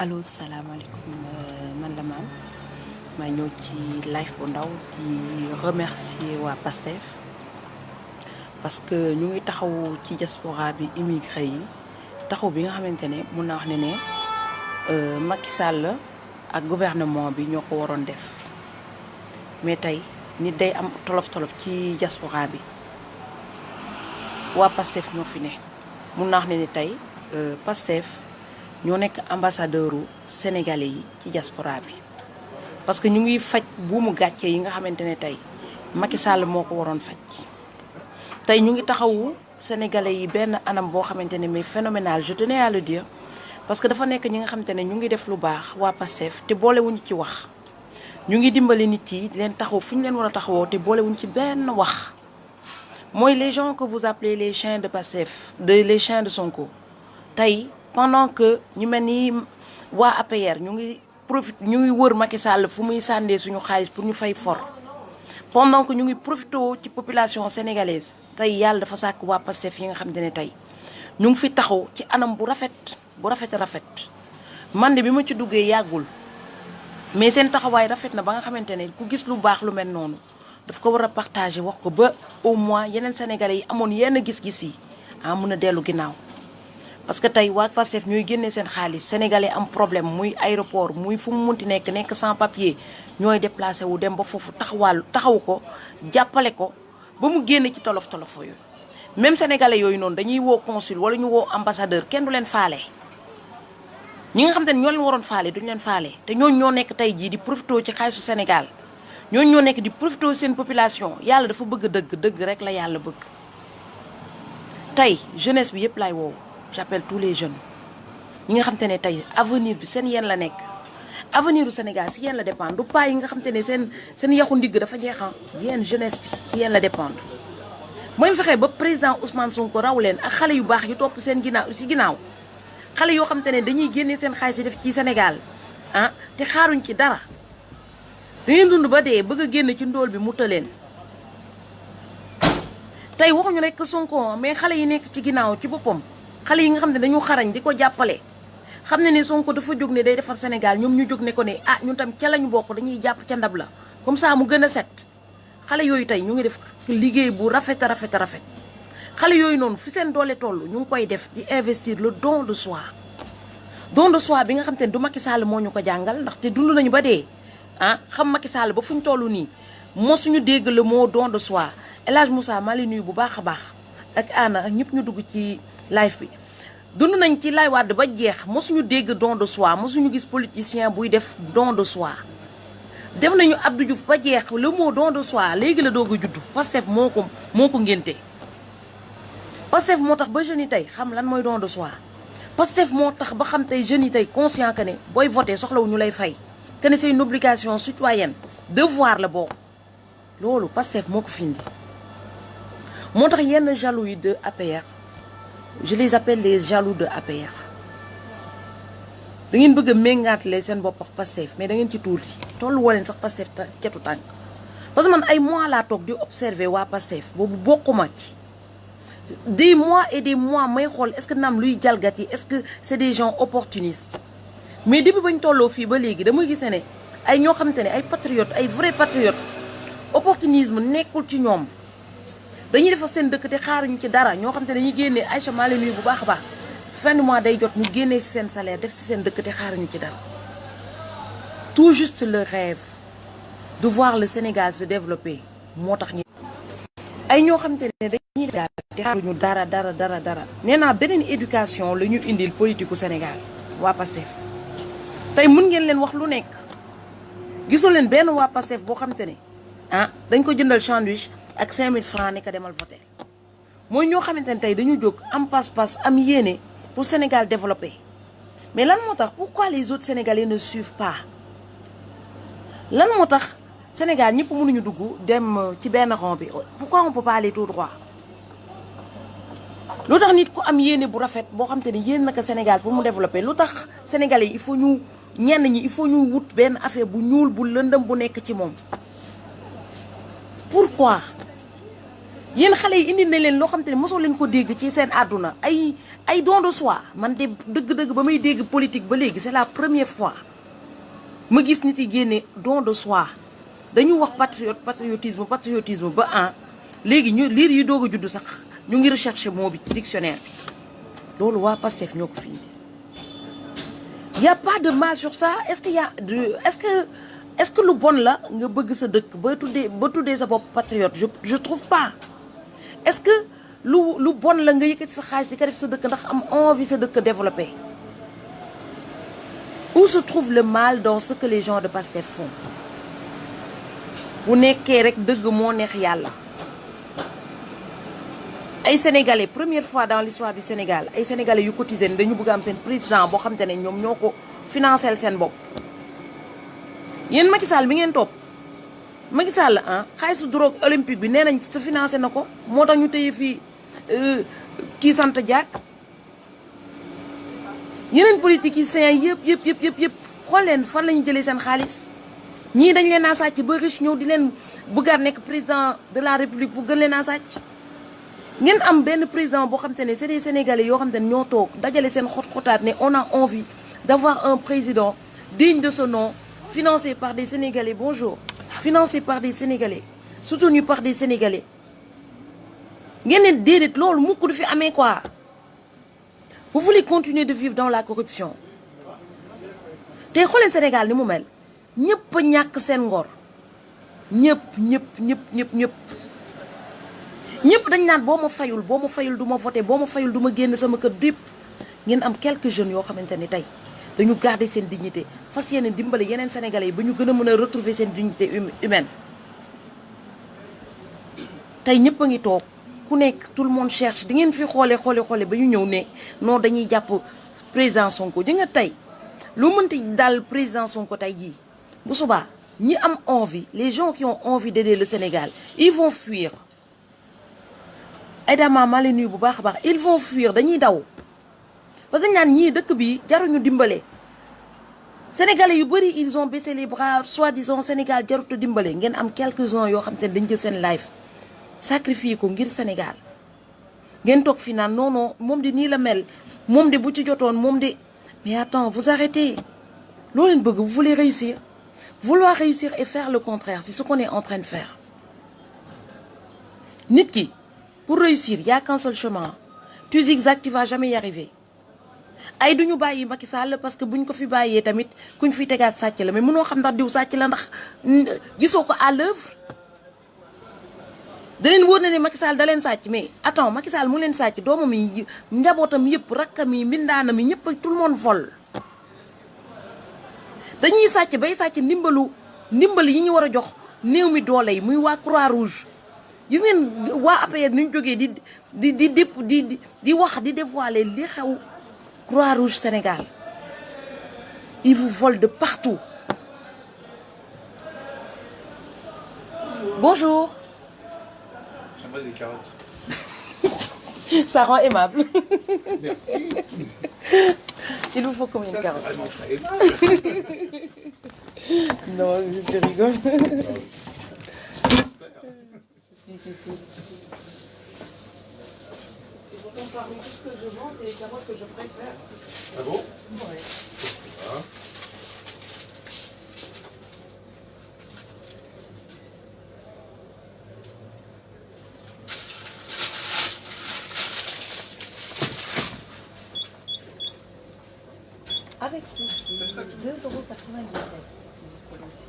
allo salaamaaleykum man la maam maa ñëw ci live bu ndaw di remercier waa PASTEF parce que ñu ngi taxaw ci diaspora bi immigré yi taxaw bi nga xamante ne mun naa wax ne Macky Sall ak gouvernement bi ñoo ko waroon def mais tey nit day am tolof-tolof ci diaspora bi waa PASTEF ñoo fi ne mun naa wax ne tey PASTEF ñoo nekk ambassadeuru sénégalais yi ci diaspora bi parce que ñu ngi faj buumu gàcce yi nga xamante ne tey Macky Sall moo ko waroon faj tey ñu ngi taxawu sénégalais yi benn anam boo xamante ne mais phénoménal je tenais à le dire parce que dafa nekk ñi nga xamante ne ñu ngi def lu baax waa PASTEF te boolewuñu ci wax ñu ngi dimbali nit yi di leen taxaw fi ñu leen war a taxawoo te boolewuñu ci benn wax mooy les gens que vous appelez les chiens de PASTEF les chiens de Sonko tey pendant que ñu mel ni waa APR ñu ngi wër Macky Sall fu muy sàndee suñu xaalis pour ñu fay for pendant que ñu ngi profité ci population sénégalaise tey yàlla dafa sàkk waa PASTEF yi nga xamante ne tey ñu ngi fi taxaw ci anam bu rafet man de bi ma ci duggee yàggul mais seen taxawaay rafet na ba nga xamante ne ku gis lu baax lu mel noonu daf ko war a partager wax ko ba au moins yeneen sénégalais yi amoon yenn gis-gis yi mën a dellu ginnaaw. parce que tey waa PASTEF ñooy génnee seen xaalis sénégalais am problème muy aéroport muy fu mu munti nekk sans papier ñooy déplacé wu dem ba foofu taxawu ko jàppale ko ba mu génne ci tolof-tolof yooyu. même sénégalais yooyu noonu dañuy woo consul wala ñu woo ambassadeur kenn du leen faale ñi nga xam te ne ñoo leen waroon faale duñu leen faale te ñooñu ñoo nekk tey jii di profité ci xaalisu Sénégal ñooñu ñoo nekk di profité seen population yàlla dafa bëgg dëgg rek la yàlla bëgg. tey jeunesse bi yëpp laay woowu. J'appelle tous les jeunes ñi nga xam te ne tey avenir bi seen yéen la nekk avenir du Sénégal si yéen la dépendre du pas yi nga xam te ne seen yaxu ndigg dafa jeexan yéen jeunesse bi si yéen la dépendre mooy fexe ba président Ousmane Sonko raw leen ak xale yu baax yu topp seen ginnaaw xale yoo xam te ne dañuy génne seen xaalis yi def ci Sénégal te xaaruñ ci dara dangeen dund ba dee bëgg a génn ci ndóol bi mu tëleen tey waxuñu rek Sonko mais xale yi nekk ci ginnaaw ci boppam xale yi nga xam ne dañu xarañ di ko jàppale xam ne ne Sonko dafa jóg ne day defar Sénégal ñoom ñu jóg ne ko ne ñun tam ca lañu bokk dañuy jàpp ca ndab la comme ça mu gën a set xale yooyu tey ñu ngi def liggéey bu rafet xale yooyu noonu fi seen doole toll ñu ngi koy def di investir le don de soi bi nga xam te ne du Macky Sall moo ñu ko jàngal ndaxte dund nañu ba dee xam Macky Sall ba fu ñu toll nii mosuñu dégg le mot don de soi El Hadj Moussa maa ngi nuyu bu baax a baax ak Anna ak ñëpp ñu dugg ci live bi dund nañ ci lay wàdd ba jeex mosuñu dégg don de soi mosuñu gis politicien buy def don de soi def nañu Abdou Diouf ba jeex le mot don de soi léegi la doog a juddu PASTEF moo ko ngénte PASTEF moo tax ba jeunes yi tey xam lan mooy don de soi PASTEF moo tax ba xam tey jeunes yi tey conscient que ne booy voté soxlawu ñu lay fay que ne c'est une obligation citoyenne devoir la bokk loolu PASTEF moo ko findi moo tax yenn jaloux yi de APR je les appelle les jaloux de APR da ngeen bëgg a méngaatale seen bopp ak PASTEF mais da ngeen ci tuuti tollu woo leen sax PASTEF cetu tànk parce que man ay mois laa toog di observer waa PASTEF boobu bokkuma ci des mois et des mois may xool est-ce que naam luy jalgati est-ce que c'est des gens opportunistes mais depuis bañ tolloo fii ba léegi dama gis ne ay ñoo xamante ne ay patriotes ay vrais patriotes opportunisme nekkul ci ñoom. dañuy defar seen dëkk te xaaruñu ci dara ñoo xam te dañuy génnee Aïcha maa leen nuyu bu baax a baax fin du mois day jot ñu génnee ci seen salaire def ci seen dëkk te xaaruñu ci dara tout juste le rêve de voir le Sénégal se développer moo tax ñu ay ñoo xam te ne dañuy def te xaaruñu dara nee naa beneen éducation la ñu indil politiku Sénégal waa PASTEF tey mun ngeen leen wax lu nekk gisoo leen benn waa PASTEF boo xam te ne dañ ko jëndal sandwich ak 5000 francs ne ko demal voter mooy ñoo xamante ne tey dañu jóg am pas-pas am yéene pour Sénégal développer mais lan moo tax pourquoi les autres Sénégalais ne suivent pas lan moo tax Sénégal ñëpp mënuñu dugg dem ci benn rond bi pourquoi on peut pas aller tout droit lu tax nit ku am yéene bu rafet boo xamante ne yéen naka Sénégal pour mu développer lu tax Sénégalais il faut ñu ñenn ñi il faut ñu wut benn affaire bu ñuul bu lëndëm bu nekk ci moom pourquoi yéen xale yi indi na leen loo xam te ne mosoo leen ko dégg ci seen àdduna ay don de soi. man de dëgg-dëgg ba may dégg politique ba léegi c'est la première fois ma gis nit yi génne don de soi. dañu wax patriotisme ba léegi ñu liir yi doog a juddu sax ñu ngi rechercher mot bi ci dictionnaire bi loolu waa Pastef ñoo ko fi indi. y a pas de mal sur ça. est-ce que lu bon la nga bëgg sa dëkk ba tuddee sa bopp patriote je trouve pas. est-ce que lu bon la nga yëkkati sa xaalis di ko def sa dëkk ndax am envie sa dëkk développer. Où se trouve le mal dans ce que les gens de Pastef font? bu nekkee rek dëgg moo neex yàlla. ay sénégalais première fois dans l'histoire du Sénégal ay sénégalais yu cotisé ni dañu bëgg am seen président boo xam te ne ñoom ñoo ko financé seen bopp. yéen Macky Sall mi ngeen topp Macky Sall xaalisu drogue olympique bi nee nañ sa financé na ko moo tax ñu téye fii kii sant Diack. yeneen politiciens yëpp xool leen fan la ñu jëlee seen xaalis. ñii dañ leen a sàcc ba riche ñëw di leen bëggaat nekk président de la république bu gën leen a sàcc. ngeen am benn président boo xam te ne c'est des sénégalais yoo xam te ne ñoo toog dajale seen xot-xotaat ne on a envie d'avoir un président digne de ce nom, financé par des sénégalais financé par des sénégalais soutenu par des sénégalais. ngeen ne déedéet loolu mukk du fi amee quoi. vous voulez continuer de vivre dans la corruption. tey xooleen Sénégal ni mu mel. ñëpp a ñàkk seen ngor ñëpp dañ naan boo ma fayul du ma voté boo ma fayul du ma génn sama kër dépp. ngeen am quelques jeunes yoo xamante ni tey dañu garder seen dignité fas yéene dimbale yeneen sénégalais yi ba ñu gën a mën a retrouver seen dignité humaine. tey ñëpp a ngi toog ku nekk tout le monde cherche di ngeen fi xoole ba ñu ñëw ne non dañuy jàpp président Sonko ji nga tey lu mënti daal président Sonko tey jii. bu subaa ñi am envie les gens qui ont envie d'aider le Sénégal ils vont fuir. Aïda maa leen nuyu bu baax a baax ils vont fuir dañuy daw parce que ñaan ñii dëkk bi jaruñu dimbale. Sénégalais yu bëri ils ont baissé les bras soi-disant Sénégal jarutu dimbale ngeen am quelques-uns yoo xam te ne dañ jël seen life sacrifier ko ngir Sénégal. ngeen toog fi naan non moom de nii la mel moom de bu ci jotoon moom de mais attends vous arrêtez loo leen bëgg vous voulez réussir. Vouloir réussir et faire le contraire, c'est ce qu'on est en train de faire. Nit ki, pour réussir, il n'y a qu'un seul chemin. Tu zigzags, tu vas jamais y arriver. ay duñu bàyyi Macky Sall parce que buñ ko fi bàyyee tamit kuñ fi tegaat sàcc la mais mënoo xam ndax diw sàcc la ndax gisoo ko à l'œuvre. da leen wóor na ne Macky Sall da leen sàcc mais attends Macky Sall mu leen sàcc doomam yi njabootam yëpp rakkam yi mbindaanam yi ñëpp tout le monde vole. dañuy sàcc bay sàcc ndimbal yi ñu war a jox néew mi doole yi muy waa Croix Rouge gis ngeen waa APR ni ñu jógee di wax di dévoiler li xew Croix Rouge Sénégal ils vous volent de partout. Bonjour. J'aimerais des carottes. Ça rend aimable. Merci. Il vous faut combien de carottes? Ah, non, je rigole. Si. Et pourtant, parmi tout ce que je vends, c'est les carottes que je préfère. Ah bon? Ouais. Ah. Avec ceci, 2,97 €, si vous connaissez.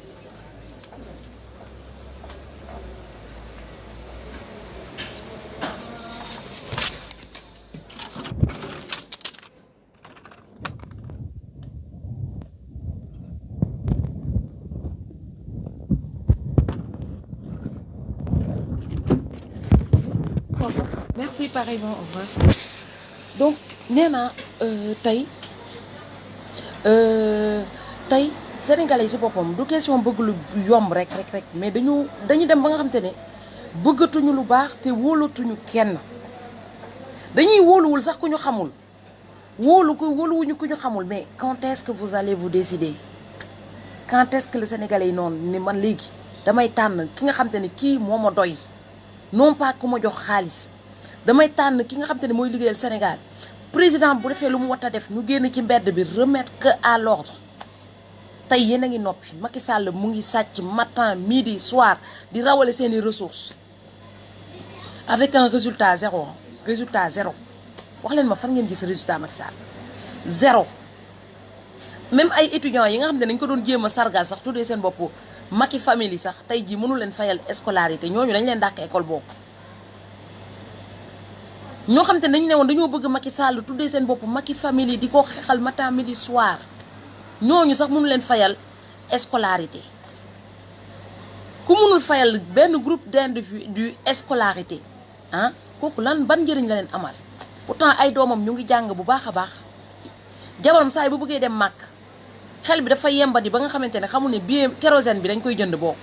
Merci, pareillement, au revoir. Donc, nee naa tey sénégalais yi si boppam du question bëgg lu yomb rek mais dañu dem ba nga xam te ne bëggatuñu lu baax te wóolatuñu kenn dañuy wóoluwul sax ku ñu xamul wóoluwuñu ku ñu xamul mais quand est-ce que vous allez vous décider quand est-ce que le sénégalais yi noonu ni man léegi damay tànn ki nga xam te ne kii moo ma doy non pas ku ma jox xaalis damay tànn ki nga xam te ne mooy liggéeyal Sénégal président bu defee lu mu war a def ñu génn ci mbedd bi remettre que à l'ordre tey yéen a ngi noppi Macky Sall mu ngi sàcc matin midi soir di rawale seeni ressources avec un résultat zéro wax leen ma fan ngeen gis résultat Macky Sall zéro. même ay étudiants yi nga xam ne dañ ko doon jéem a sargal sax tuddee seen bopp Macky famille sax tey jii mënu leen fayal scolarité ñooñu dañ leen dàq école boobu ñoo xam te dañu ne woon dañoo bëgg Macky Sall tuddee seen bopp Macky famille di ko xeexal matin midi soir ñooñu sax mënu leen fayal scolarité ku mënul fayal benn groupe d'individu scolarité ah kooku lan ban njëriñ la leen amal pourtant ay doomam ñu ngi jàng bu baax a baax jabaram saa yi bu bëggee dem màkk xel bi dafa yembadi ba nga xamante ne xamul ne billet kérosène bi dañ koy jënd boobu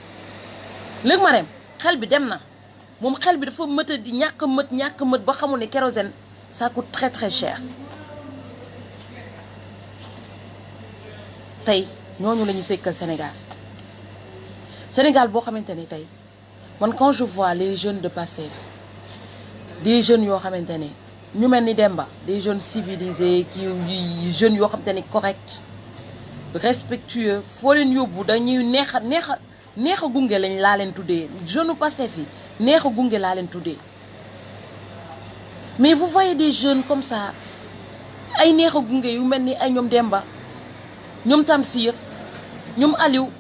léegi ma dem xel bi dem na moom xel bi dafa mët di ñàkk mët ba xamul ne kérosène ça coûte très très cher tey ñooñu la ñuy sekkal Sénégal boo xamante ni tey man quand je vois les jeunes de Pastef des jeunes yoo xamante ne ñu mel ni Demba des jeunes civilisés qui jeunes yoo xamante ni correct respectueux foo leen yóbbu dañuy neex a gunge lañ laa leen tuddee jeune Pastef yi neex a gunge laa leen tuddee mais vous voyez des jeunes comme ça ay neex a gunge yu mel ni ay ñoom Demba ñoom Tamsir ñoom Aliou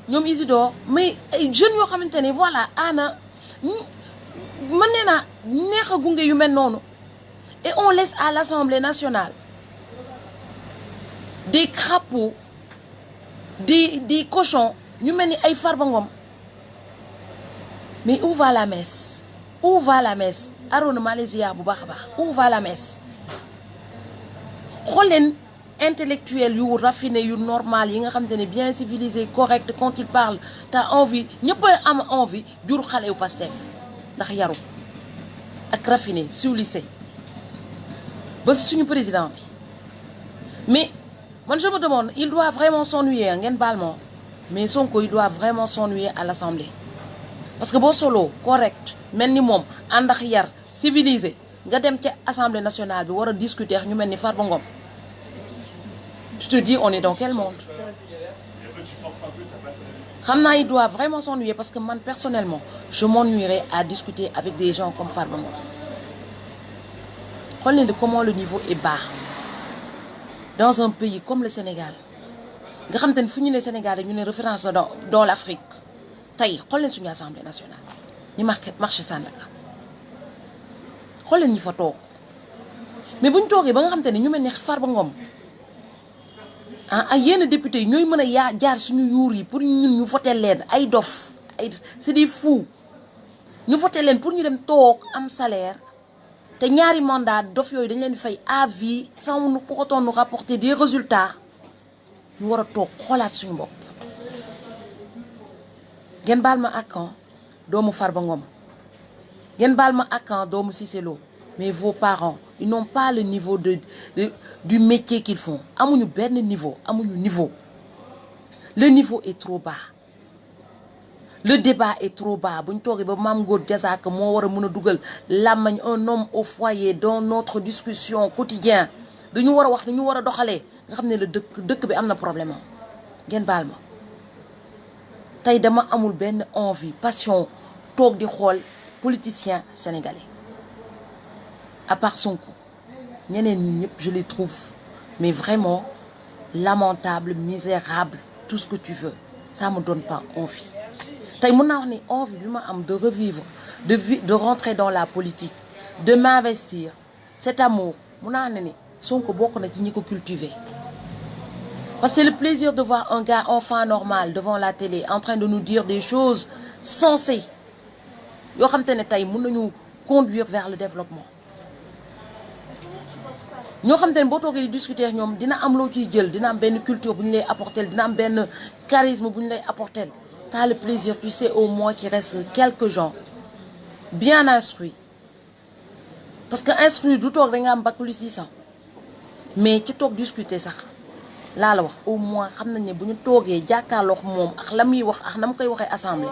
ñoom Isidore mais ay jeunes yoo xamante ne voilà ana man nee naa neex a gunge yu mel noonu et on laisse à l'Assemblée nationale des crapauds des cochons ñu mel ni ay Farba Ngom mais où va la messe Arona Malaysia bu baax a baax où va la messe xool leen intellectuel yu raffiné yu normal yi nga xamante ne bien civilisé correct quand il parle t'as envie ñëpp am envie jur xale yu Pastef ndax yaru ak raffiné civilisé ba suñu président bi mais man je me demande il doit vraiment s'ennuyer ngeen baal ma mais Sonko il doit vraiment s'ennuyer à l'Assemblée parce que boo solo correct mel ni moom ànd ak yar civilisé nga dem ca Assemblée nationale bi war a discuter ak ñu mel ni Farba Ngom tu te dis on est dans quel monde xam naa il doit vraiment s'ennuyer parce que man personnellement je m'ennuierais à discuter avec des gens comme Farba Ngom xool leen comment le niveau est bas dans un pays comme le Sénégal nga xam te ne fu ñu ne Sénégal rek ñu ne référence dans l'Afrique tey xool leen suñu Assemblée nationale ñu marché Sandaga xool leen ñi fa toog mais bu ñu toogee ba nga xam te ne ñu mel ni Farba Ngom ay yenn député yi ñooy mën a jaar suñu yuur yi pour ñun ñu voté leen ay dof c'est des fous ñu voté leen pour ñu dem toog am salaire te ñaari mandat dof yooyu dañ leen fay à vie sans pour autant nous rapporter des résultats ñu war a toog xoolaat suñu bopp. ngeen baal ma ak doomu Farba Ngom ngeen baal ma ak doomu Cissé Lo mais vos parents ils n'ont pas le niveau du métier qu'ils font amuñu benn niveau amuñu niveau le niveau est trop bas le débat est trop bas bu ñu toogee ba Mame Ngor Diazaka moo war a mën a dugal làmmañ un homme au foyer dans notre discussion quotidienne dañu war a wax dañu war a doxalee nga xam ne la dëkk bi am na problème ngeen baal ma tey dama amul benn envie passion toog di xool politicien sénégalais à part Sonko ñeneen ñi ñëpp je les trouve mais vraiment lamentable misérable tout ce que tu veux ça me donne pas envie tey mën naa wax ni envie bi ma am de revivre de rentrer dans la politique de m'investir cet amour mën naa ne ni Sonko bokk na ci ñi ko cultiver parce que c'est le plaisir de voir un gars enfant normal devant la télé en train de nous dire des choses sensées yoo xam te ne tey mën nañu conduire vers le développement ñoo xam te ne boo toogee di discuter ak ñoom dina am loo ciy jël dina am benn culture bu ñu lay apporter dina am benn charisme bu ñu lay apporter t'as le plaisir tu sais au moins qu'il reste quelques gens bien instruits parce que instruit du toog da nga am bac plus 600 mais ci toog discuter sax laa la wax au moins xam nañ ne bu ñu toogee jàkkaarloo moom ak la muy wax ak na mu koy waxee assemblée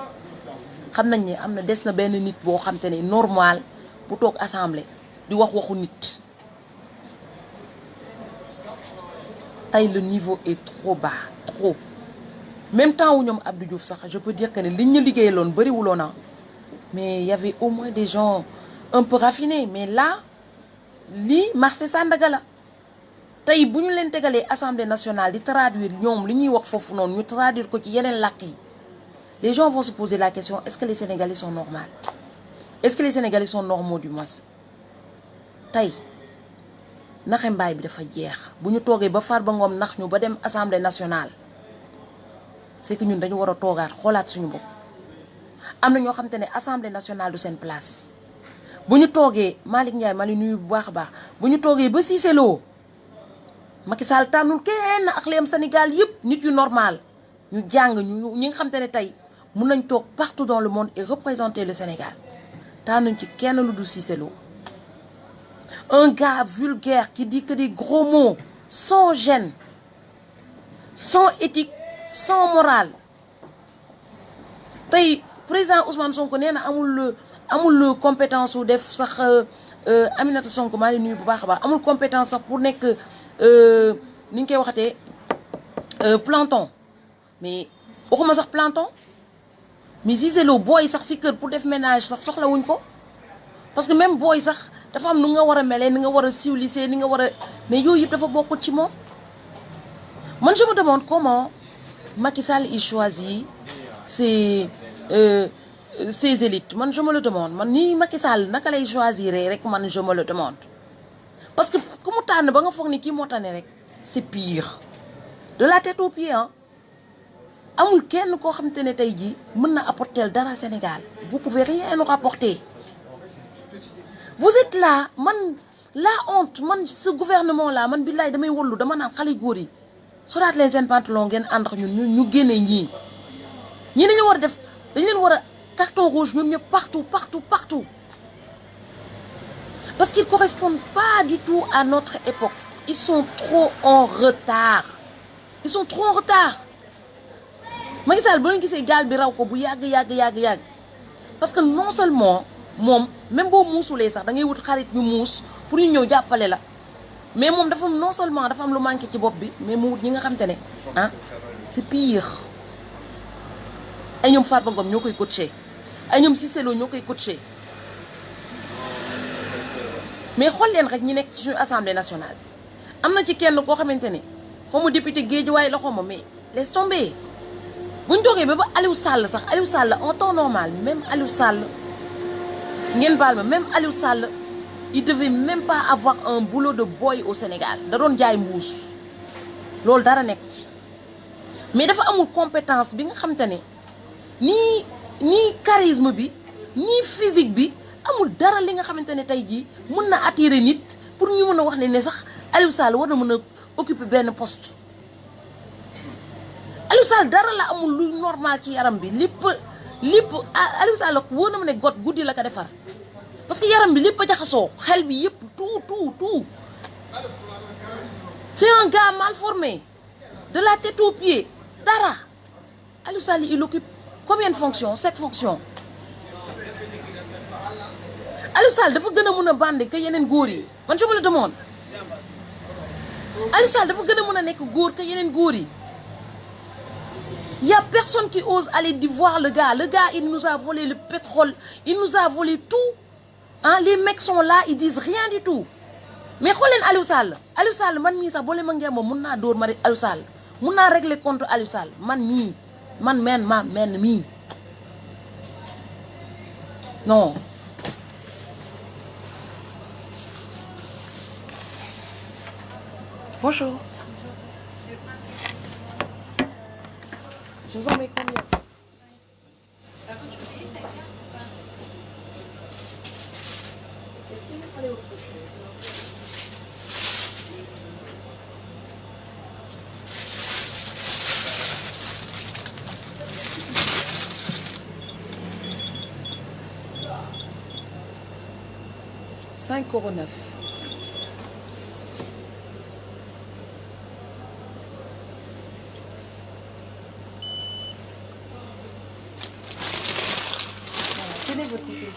xam nañ ne am na des na benn nit boo xam te ne normal bu toog assemblée di wax waxu nit. tey le niveau est trop bas trop même temps wu ñoom Abdou Diouf sax je peux dire que ne liñ ñu liggéeyaloon bëriwuloon na mais y avait au moins des gens un peu raffinés mais là lii marché Sandaga la tey bu ñu leen tegalee assemblée nationale di traduire ñoom li ñuy wax foofu noonu ñu traduire ko ci yeneen làkk yi les gens vont se poser la question est-ce que les Sénégalais sont normaux est-ce que les Sénégalais sont normaux du moins tey naxe mbaay bi dafa jeex bu ñu toogee ba Farba Ngom nax ñu ba dem assemblée nationale c'est que ñun dañu war a toogaat xoolaat suñu bopp am na ñoo xam te ne assemblée nationale du seen place bu ñu toogee Malick Ndiaye ma li nuyu bu baax a baax bu ñu toogee ba Cissé Lo Macky Sall tànnul kenn ak leem Sénégal yëpp nit yu normal ñu jàng ñu ñi nga xam te ne tey mun nañ toog partout dans le monde et représenter le Sénégal tànnuñ ci kenn lu dul Cissé Lo un gars vulgaire qui dit que des gros mots sans gêne sans éthique sans morale tey président Ousmane Sonko nee na amul compétence su def sax Aminata Sonko maa ngi nuyu bu baax a baax amul compétence sax pour nekk ni ñu koy waxatee planton mais waxuma sax planton mais Cissé Lo booy sax si kër pour def ménage sax soxlawuñ ko parce que même booy sax dafa am nu nga war a melee ni nga war a civilisé ni nga war a mais yooyu yëpp dafa bokkul ci moom man je me demande comment Macky Sall il choisit ses élites man je me le demande man nii Macky Sall naka lay choisir rek man je me le demande parce que ku mu tànn ba nga foog ni kii moo tànne rek c'est pire de la tête aux pieds ah amul kenn koo xamante ne tey jii mën na apporter dara Sénégal vous pouvez rien nous rapporter vous êtes là man la honte man ce gouvernement là man billaay damay wollu dama naan xale góor yi soraat leen seen pantalon ngeen ànd ak ñun ñu génne ñii dañu war a def dañu leen war a carton rouge ñun ñëpp partout parce qu'ils correspondent pas du tout à notre époque ils sont trop en retard Macky Sall ba ñu gisee gaal bi raw ko bu yàgg parce que non seulement moom même boo muusulee sax da ngay wut xarit ñu muus pour ñu ñëw jàppale la mais moom dafa non seulement dafa am lu manqué ci bopp bi mais mu wut ñi nga xam te ne ah c'est pire ay ñoom Farba Ngom ñoo koy coaché ay ñoom Cissé Lo ñoo koy coaché mais xool leen rek ñi nekk ci suñu assemblée nationale am na ci kenn koo xamante ne xaw ma député Guédiawaye la xaw ma mais laisse tomber bu ñu toogee ba Aliou Sall sax Aliou Sall en temps normal même Aliou Sall ngeen baal ma même Aliou Sall il devait même pas avoir un boulot de boy au Sénégal da doon jaay mbuus loolu dara nekk ci mais dafa amul compétence bi nga xamante ne nii charisme bi nii physique bi amul dara li nga xamante ne tey jii mën na attirer nit pour ñu mën a wax ne sax Aliou Sall war na mën a occuper benn poste Aliou Sall dara la amul luy normal ci yaram bi lépp Aliou Sall wóor na ma ne guddi la ko defar parce que yaram bi lépp a jaxasoo xel bi yëpp tout c'est un gars mal formé de la tête aux pieds dara Aliou Sall il occupe combien de fonctions 7 fonctions Aliou Sall dafa gën a mën a bande que yeneen góor yi man je me le demande Aliou Sall dafa gën a mën a nekk góor que yeneen góor yi y a personne qui ose aller voir le gars il nous a volé le pétrole il nous a volé tout hein les mecs sont là ils disent rien du tout mais xool leen Aliou Sall man mii sax boo leen ma ngeen moom mun naa dóor ma Aliou Sall mun naa régler contre Aliou Sall man mii mii non bonjour je vous en mets combien? Est-ce qu'il me fallait autre chose? €5,09. votre ticket.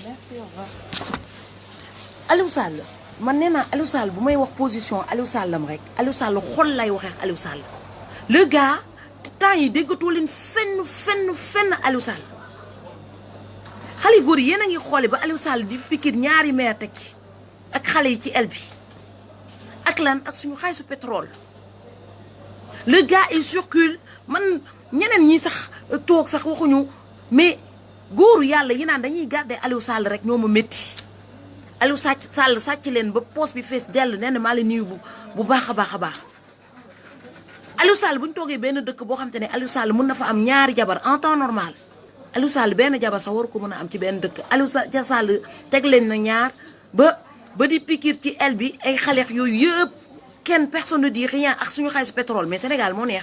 Merci, au revoir. Aliou Sall man nee naa Aliou Sall bu may wax position Aliou Sallam rek Aliou Sall xol lay waxee Aliou Sall le gars temps yi déggatoo leen fenn Aliou Sall xale góor yi yéen a ngi xoole ba Aliou Sall di pikir ñaari meer teg ak xale yi ci el bi ak lan ak suñu xaalisu pétrole le gars il circule man ñeneen ñi sax toog sax waxuñu mais góoru yàlla yi naan dañuy garder Aliou Sall rek ñoo ma métti Aliou Sall sàcc leen ba poste bi fees dell nee na maa leen nuyu bu baax a baax Aliou Sall bu ñu toogee benn dëkk boo xam te ne Aliou Sall mën na fa am ñaari jabar en temps normal Aliou Sall benn jabar sax waru ko mën a am ci benn dëkk Aliou Sall teg leen na ñaar ba di pikir ci el bi ay xaleex yooyu yëpp kenn personne ne dit rien ak suñu xaalisu pétrole mais Sénégal moo neex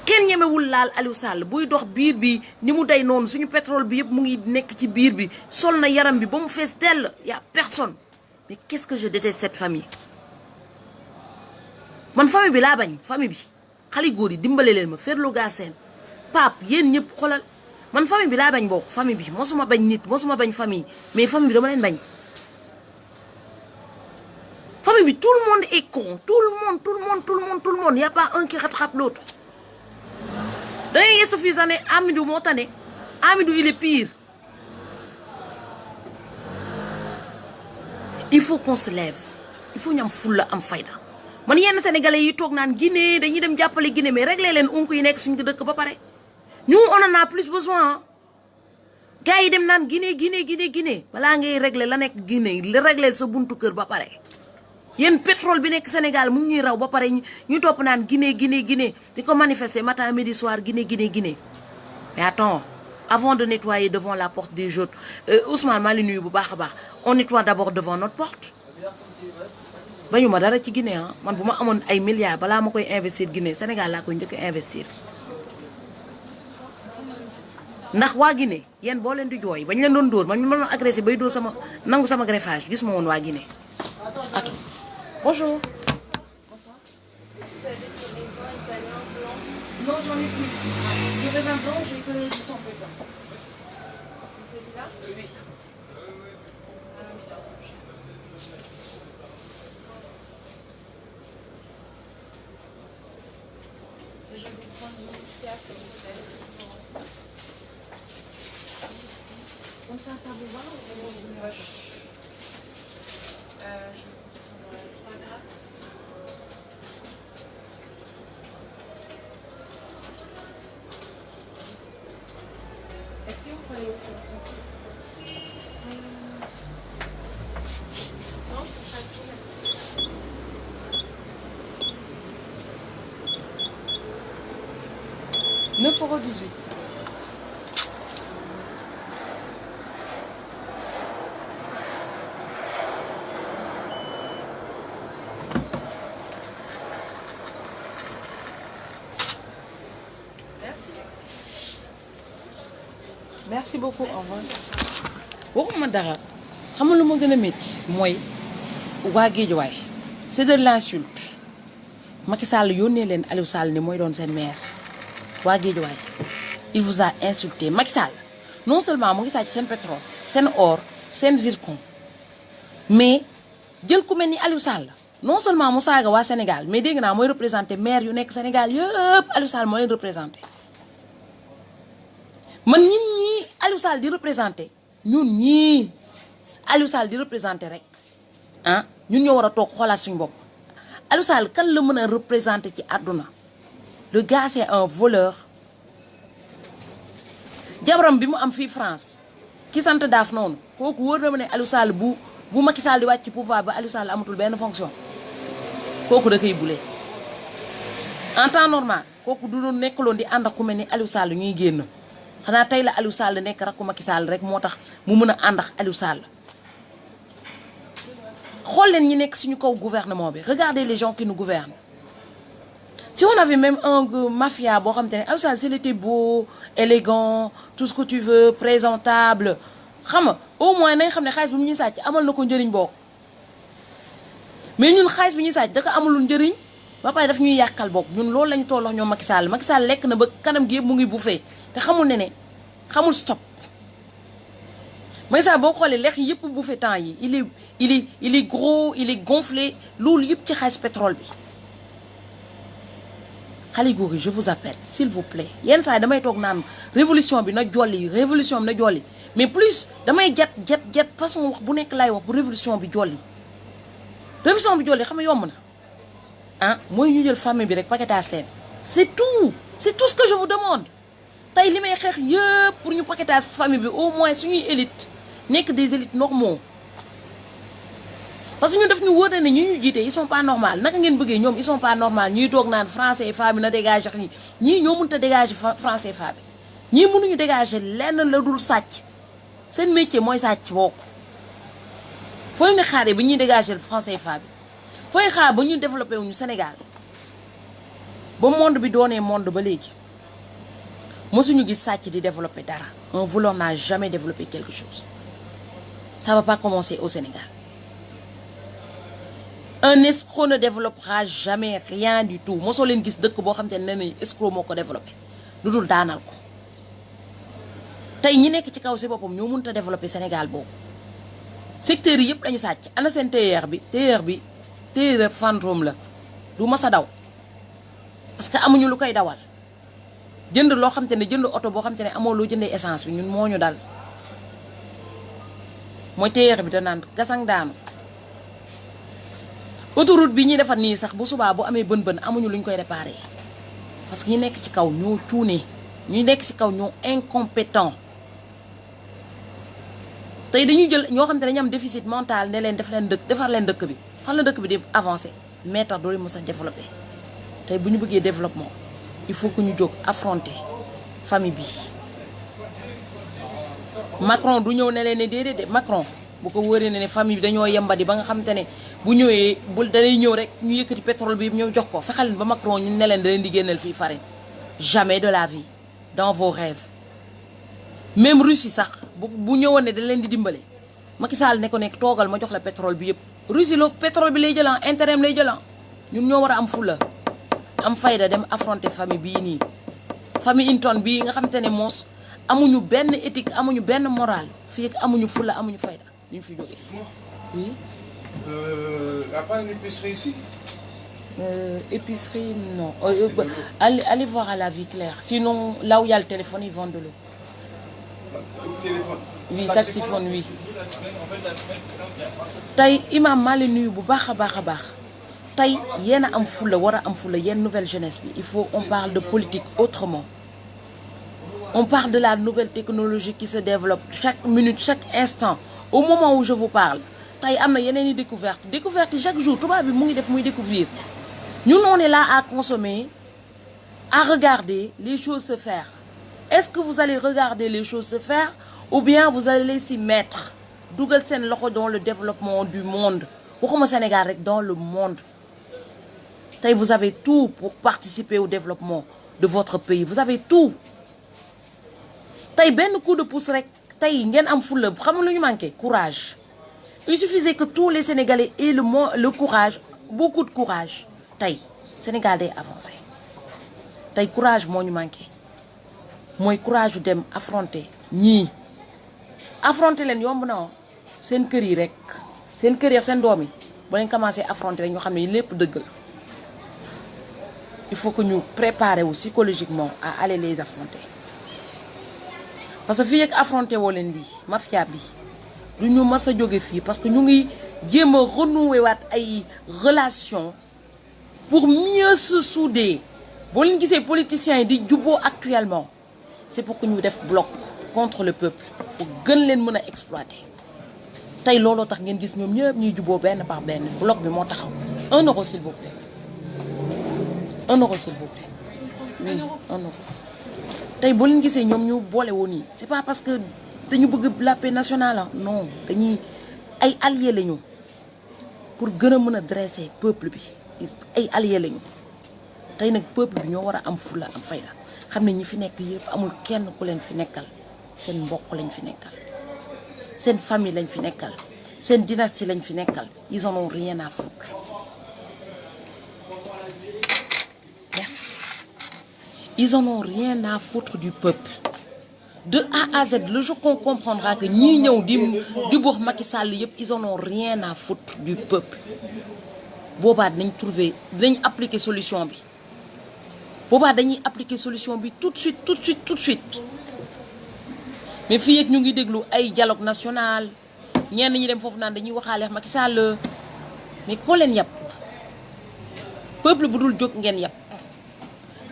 kenn ñemewul laal Aliou Sall buy dox biir bi ni mu day noonu suñu pétrole bi yëpp mu ngi nekk ci biir bi sol na yaram bi ba mu fees dell y a personne mais qu'est-ce que je déteste cette famille man famille bi laa bañ famille bi xale góor yi dimbale leen ma Ferlo Gassène Pape yéen ñëpp xoolal man famille bi laa bañ bokk famille bi mosuma bañ nit mosuma bañ famille mais famille bi dama leen bañ famille bi tout le monde est con tout le monde y a pas un qui rattrape l'autre da ngay yeesu fii sax ne Amidou moo tane Amidou il est pire il faut qu'on se lève il faut ñu am fulla am fayda man yenn sénégalais yi toog naan Guinée dañuy dem jàppale Guinée mais régler leen unku yi nekk suñu dëkk ba pare nous on en a plus besoin gars yi dem naan Guinée balaa ngay régler la nekk Guinée la régler sa buntu kër ba pare yéen pétrole bi nekk Sénégal mu ngi ñuy raw ba pare ñu topp naan Guinée di ko manifester matin midi soir Guinée mais attends avant de nettoyer devant la porte des autres Ousmane maa ngi nuyu bu baax a baax on nettoie d'abord devant notre porte bañu ma dara ci Guinée ah man bu ma amoon ay milliards balaa ma koy investir Guinée Sénégal laa koy njëkk a investir ndax waa Guinée yéen boo leen di jooy bañ leen doon dóor man ñu ma doon agressé bay dóor sama nangu sama greffage gis ma woon waa Guinée attends bonjour. Bonsoir. Est-ce que vous avez des raisins italiens blancs? Non, j'en ai plus. Les raisins blancs, j'ai que du sang blanc. C'est celui-là? Oui. Je vais prendre une muscade, s'il vous plaît. Comme ça vous va ou vous voulez? Je vais vous prendre 3 grappes. Est-ce qu'il vous fallait autre chose? Non, ce sera tout, merci. €9,18. Merci beaucoup au revoir. waxuma dara xam nga lu ma gën a métti mooy waa Guédiawaye c'est de l'insulte Macky Sall yónnee leen Aliou Sall ni mooy doon seen maire waa Guédiawaye il vous a insulté Macky Sall non seulement mu ngi sàcc seen pétrole seen or seen zircon mais jël ku mel ni Aliou Sall non seulement mu saaga waa Sénégal mais dégg naa mooy représenté maire yu nekk Sénégal yëpp Aliou Sall moo leen représenté man ñun ñii Aliou Sall di représenté ñun ñii Aliou Sall di représenté rek ah ñun ñoo war a toog xoolaat suñu bopp Aliou Sall kan la mën a représenté ci àdduna le gars c'est un voleur jabaram bi mu am fii France ki sant daaf noonu kooku wóor na ma ne Aliou Sall bu Macky Sall di wàcc ci pouvoir ba Aliou Sall amatul benn fonction kooku da koy bulee en temps normal kooku du doon nekkaloon di ànd ak ku mel ni Aliou Sall ñuy génn xanaa tey la Aliou Sall nekk rakku Macky Sall rek moo tax mu mën a ànd ak Aliou Sall xool leen ñi nekk suñu kaw gouvernement bi regardez les gens qui nous gouvernent si on avait même un mafia boo xam te ne Aliou Sall s'il était beau élégant tout ce que tu veux présentable xam nga au moins nañ xam ne xaalis bi mu ñuy sàcc amal na ko njëriñ bokk mais ñun xaalis bi ñuy sàcc da ko amalul njëriñ ba pare daf ñuy yàqal bokk ñun loolu lañ tolloo ñoom Macky Sall lekk na ba kanam gi yëpp mu ngi bouffé te xamul ne xamul stop. Macky Sall boo xoolee lekk yëpp bouffé temps yi il est gros il est gonflé loolu yëpp ci xaalis pétrole bi. xale góor yi je vous appelle s'il vous plaît yenn saa yi damay toog naan révolution bi na jolli mais plus damay jet façon wax bu nekk laay wax bu révolution bi jolli xam nga yomb na ah mooy ñu jël famille bi rek paquetage leen c'est tout ce que je vous demande tey li may xeex yëpp pour ñu paquetage famille bi au moins suñuy élite nekk des élites normaux parce que ñun daf ñu wóor ne ñu jiite ils sont pas normal naka ngeen bëggee ñoom ils sont pas normal ñuy toog naan français fa bi na dégager ñii ñoo mënut a dégager français fa bi ñii mënuñu dégager lenn la dul sàcc seen métier mooy sàcc bokk fooy nga xaaree ba ñuy dégager français fa bi fooy xaar ba ñu développé wuñu Sénégal ba monde bi doonee monde ba léegi mosuñu gis sàcc di développer dara un voleur n'a jamais développé quelque chose ça va pas commencer au Sénégal. Un escroc ne développera jamais rien du tout mosoo leen gis dëkk boo xam te ne ne escroc moo ko développé lu dul daanal ko tey ñi nekk ci kaw si boppam ñoo mënut a développé Sénégal boobu secteurs yi yëpp lañu sàcc ana seen TER bi fantôme la du mas a daw parce que amuñu lu koy dawal jënd loo xam te ne jënd oto boo xam te ne amoo loo jëndee essence bi ñun moo ñu dal mooy TER bi da naan gasang daanu autoroute bi ñuy defar nii sax bu subaa bu amee bën amuñu luñ koy réparer parce que ñi nekk ci kaw ñoo cuune ñi nekk ci kaw ñoo incompétent tey dañuy jël ñoo xam te ne dañu am déficit mental ne leen defar leen dëkk bi fan la dëkk bi di avancer mais tax doo leen mës a développer tey bu ñu bëggee développement il faut que ñu jóg affronter famille bi Macron du ñëw ne leen ne déedéet Macron bu ko wóoree ne famille bi dañoo yembadi ba nga xam te ne bu ñëwee danay ñëw rek ñu yëkkati pétrole bi ñëw jox ko fexeel ba Macron ñu ne leen da leen di génneel fii farine jamais de la vie dans vos rêves même Russie sax bu ñëwoon ne da leen di dimbale Macky Sall ne ko nekk toogal ma jox la pétrole bi yëpp Russie lo pétrole bi lay jëlan intérêt lay jëlan ñun ñoo war a am fulla am fayda dem affronter famille bii nii famille Hinton bii nga xam te ne moos amuñu benn éthique amuñu benn morale fii ak amuñu fulla amuñu fayda ñu fi jógee. Oui. Il n'y a pas une épicerie ici? Épicerie, non. Allez voir à la vie claire. Sinon, là où il y a le téléphone, ils vendent de l'eau. Le téléphone? Oui, taxiphone, oui. Tay imam maa leen nuyu bu baax a baax tey yéen a am fulla war a am fulla yéen nouvelle jeunesse bi il faut on parle de politique autrement. On parle de la nouvelle technologie qui se développe chaque minute, chaque instant. Au moment où je vous parle, tey am na yeneen i découverte chaque jour tubaab bi mu ngi def muy découvrir ñun on est là à consommer, à regarder les choses se faire. Est-ce que vous allez regarder les choses se faire ou bien vous allez s'y mettre dugal seen loxo dans le développement du monde waxuma Sénégal rek dans le monde. Tey vous avez tout pour participer au développement de votre pays, vous avez tout. Tey benn coup de pouce rek tey ngeen am fulla xam lu ñu manqué courage. Il suffisait que tous les Sénégalais aient le courage, beaucoup de courage. Tey Sénégal day avancé tey courage moo ñu manqué mooy courage yu dem affronter ñii affronter leen yomb na seen kër yi rek seen kër yi seen doom yi ba leen commencé affronter rek ñu xam ne lépp dëgg la. Il faut que ñu préparer wu psychologiquement à aller les affronter. Parce que fii ak affronté woo leen lii mafia bi du ñu mas a jóge fii parce que ñu ngi jéem a renouer waat ay relations pour mieux se souder boo leen gisee politiciens yi di jubboo actuellement c'est pour que ñu def bloc contre le peuple pour gën leen mën a exploiter. tey looloo tax ngeen gis ñoom ñëpp ñuy jubboo benn par benn bloc bi moo taxaw 1 euro s'il vous plaît 1 euro s'il vous plaît oui 1 euro. tey boo leen gisee ñoom ñu boole woon yi c'est pas parce que dañu bëgg la paix nationale non dañuy ay alliés lañu pour gën a mën a dresser peuple bi ay alliés lañu tey nag peuple bi ñoo war a am fulla am fayda xam ne ñi fi nekk yëpp amul kenn ku leen fi nekkal seen mbokk lañ fi nekkal seen famille lañ fi nekkal seen dynastie lañ fi nekkal ils en ont rien à foutre Merci. Ils en ont rien à foutre du peuple. De A à Z, le jour qu'on comprendra que ñi ñëw di buux Macky Sall yëpp ils en ont rien à foutre du peuple. Boobaa dinañ appliquer solution bi. Boobaa dañuy appliquer solution bi tout de suite. Mais fii ak ñu ngi déglu ay dialogue national ñenn ñi dem foofu naan dañuy waxaale Macky Sall mais koo leen yàpp peuple bu dul jóg ngeen yàpp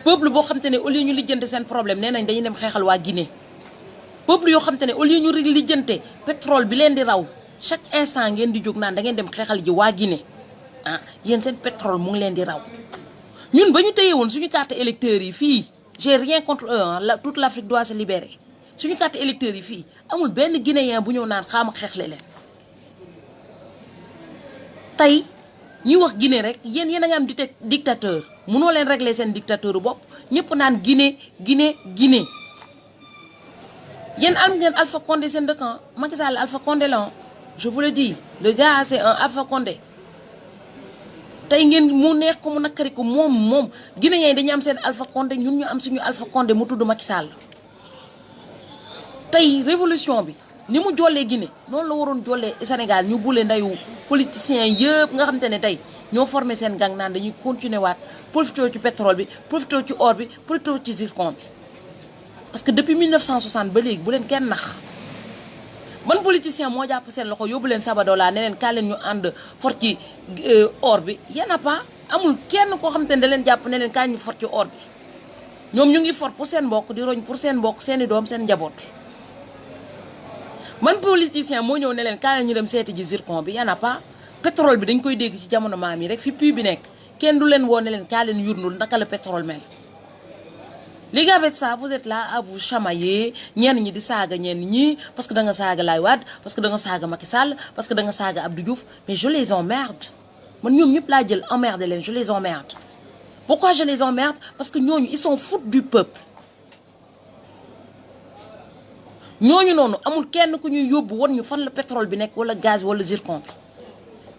peuple boo xam te ne au lieu ñu lijjante seen problème nee nañ dañuy dem xeexal waa Guinée peuple yoo xam te ne au lieu ñu lijjante pétrole bi leen di raw chaque instant ngeen di jóg naan da ngeen dem xeexal ji waa Guinée ah yéen seen pétrole mu ngi leen di raw ñun ba ñu téye woon suñu carte électeurs yi fii j'ai rien contre eux toute l'Afrique doit se libérer suñu carte électeurs yi fii amul benn guinéen bu ñëw naan xaama xeexle leen tey ñuy wax Guinée rek yéen a nga am dictateur mënoo leen régler seen dictateur bopp ñëpp naan Guinée yéen am ngeen Alpha Condé seen dëkk Macky Sall Alpha Condé la je vous le dis le gars c'est un Alpha Condé tey ngeen mu neex ko mu nakari ko moom guinéen yi dañu am seen Alpha Condé ñun ñu am suñu Alpha Condé mu tudd Macky Sall tey révolution bi ni mu jollee Guinée noonu la waroon jollee Sénégal ñu bulee ndayu politiciens yëpp nga xamante ne tey ñoo formé seen gang naan dañuy continuer waat profité ci pétrole bi profité ci or bi profité ci zircon bi parce que depuis 1960 ba léegi bu leen kenn nax ban politicien moo jàpp seen loxo yóbbu leen Sabadola ne leen kaa leen ñu ànd for ci or bi y'en a pas amul kenn koo xamante ne da leen jàpp ne leen kaa ñu for ci or bi ñoom ñu ngi for pour seen mbokk di roñ pour seen mbokk seeni doom seen njaboot man politicien moo ñëw ne leen kaa leen ñu dem seeti ji zircon bi y'en a pas pétrole bi dañ koy dégg ci jamono maam yi rek fi puits bi nekk kenn du leen woo ne leen kaa leen yurnul naka la pétrole mel léegi avec ça vous êtes là à vous chamailler ñenn ñi di saaga ñenn ñi parce que da nga saaga Laye Wade parce que da nga saaga Macky Sall parce que da nga saaga Abdou Diouf mais je les emmerde man ñoom ñëpp laa jël emmerde leen je les emmerde pourquoi je les emmerde parce que ñooñu ils s'en foutent du peuple ñooñu noonu amul kenn ku ñuy yóbbu won ñu fan la pétrole bi nekk wala gaz wala zircon bi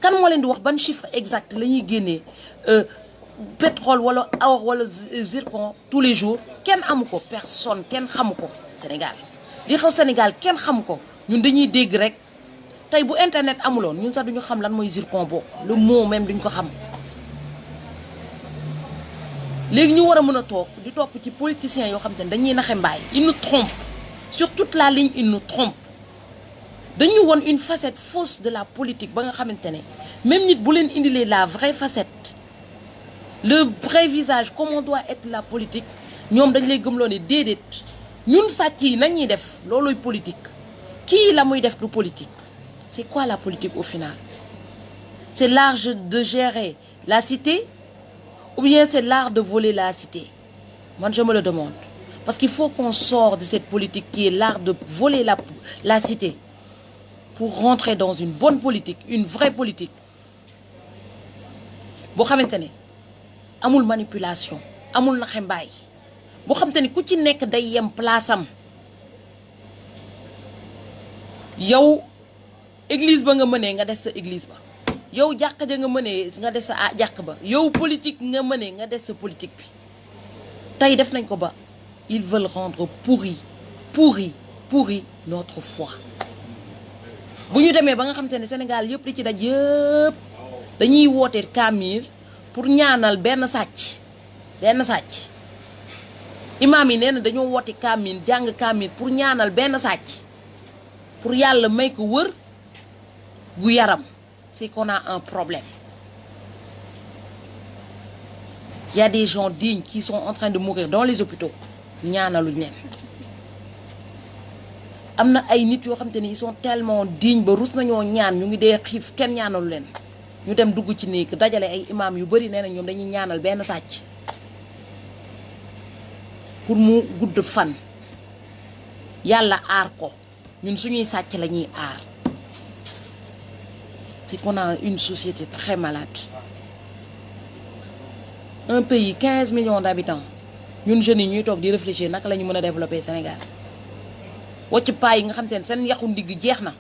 kan moo leen di wax ban chiffre exact la ñuy génnee pétrole wala or wala zircon tous les jours kenn amu ko personne kenn xamu ko Sénégal li xew Sénégal kenn xamu ko ñun dañuy dégg rek tey bu internet amuloon ñun sax duñu xam lan mooy zircon boobu le mot même duñ ko xam léegi ñu war a mën a toog di topp ci politiciens yoo xam te ne dañuy naxe mbaay ils nous trompent sur toute la ligne ils nous trompent dañu won une facette fausse de la politique ba nga xamante ne même nit bu leen indilee la vraie facette le vrai visage comment doit être la politique ñoom dañ lay gëmloo ne déedéet ñun sàcc yi nañuy def looluy politique kii la muy def du politique c'est quoi la politique au final c'est l'art de gérer la cité ou bien c'est l'art de voler la cité man je me le demande parce qu'il faut qu'on sorte de cette politique qui est l'art de voler la cité pour rentrer dans une bonne politique une vraie politique boo xamante ne amul manipulation amul naxe mbaay boo xamante ni ku ci nekk day yem place am yow église ba nga mënee nga des sa église ba yow jàkka ja nga mënee nga des sa jàkk ba yow politique nga mënee nga des sa politique bi tey def nañ ko ba ils veulent rendre pourri notre foi bu ñu demee ba nga xamante ne Sénégal yëpp li ci daj yëpp dañuy woote kaamil pour ñaanal benn sàcc imaam yi nee na dañoo woote kaamil jàng kaamil pour ñaanal benn sàcc pour yàlla may ko wër gu yaram c'est qu'on a un problème. Il y a des gens dignes qui sont en train de mourir dans les hôpitaux ñaanaluñ leen am na ay nit yoo xamante ni ils sont tellement dignes ba rus nañoo ñaan ñu ngi dee xiif kenn ñaanalu leen ñu dem dugg ci néeg dajale ay imam yu bari nee na ñoom dañuy ñaanal benn sàcc pour mu gudd fan yàlla aar ko ñun suñuy sàcc la ñuy aar c'est qu'on a une société très malade un pays 15 millions d'habitants ñun jeunes yi ñuy toog di réfléchir naka la ñu mën a développer Sénégal wacc paa yi nga xam te ne seen yàqu ndigg jeex na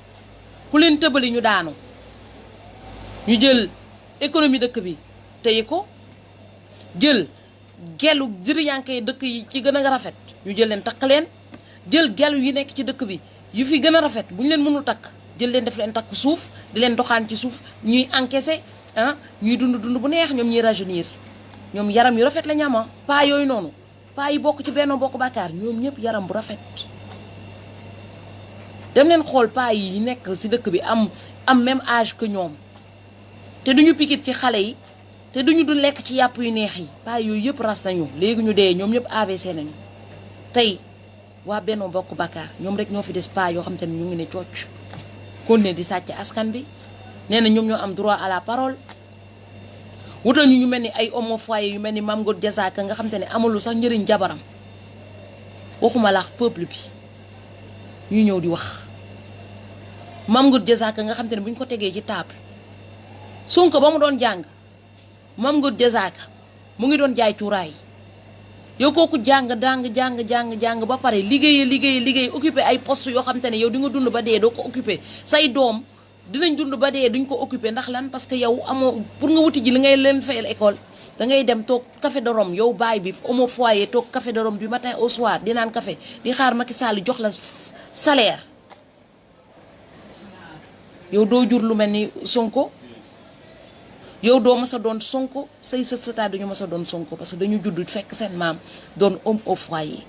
ku leen tëbali ñu daanu ñu jël économie dëkk bi téye ko jël gelu diriyanke dëkk yi ci gën a rafet ñu jël leen takk leen jël gelu yi nekk ci dëkk bi yu fi gën a rafet bu ñu leen mënul takk jël leen def leen takk suuf di leen doxaan ci suuf ñuy encaissé ñuy dund bu neex ñoom ñuy rajeunir ñoom yaram yu rafet la ñu am paa yooyu noonu paa yi bokk ci Benno Bokk Yaakaar ñoom ñëpp yaram bu rafet. dem leen xool paa yi nekk si dëkk bi am même âge que ñoom te duñu pikit ci xale yi te duñu du lekk ci yàpp yu neex yi paa yooyu yëpp ras nañu léegi ñu dee ñoom ñëpp AVC nañu tey waa Benno Bokk Yaakaar ñoom rek ñoo fi des paa yoo xam te ne ñu ngi ne cooc kon ne di sàcc askan bi nee na ñoom ñoo am droit à la parole wutal ñu mel ni ay homme foyer yu mel ni Mame Goor Diazaka nga xam te ne amulu sax njëriñ jabaram waxuma laax peuple bi ñu ñëw di wax Mame Goor Diazaka nga xam te ne bu ñu ko tegee ci table Sonko ba mu doon jàng Mame Goor Diazaka mu ngi doon jaay cuuraay yow kooku jàng ba pare liggéey occupé ay poste yoo xam te ne yow di nga dund ba dee doo ko occupé say doom dinañ dund ba dee duñ ko occupé ndax lan parce que yow amoo pour nga wuti ji li ngay leen fayal école dangay dem toog café de Rome yow baay bi homme foyer toog café de Rome du matin au soir di naan café di xaar Macky Sall jox la salaire yow doo jur lu mel ni Sonko yow doo mës a doon Sonko say sët dañu mës a doon Sonko parce que dañu judd fekk seen maam doon homme au foyer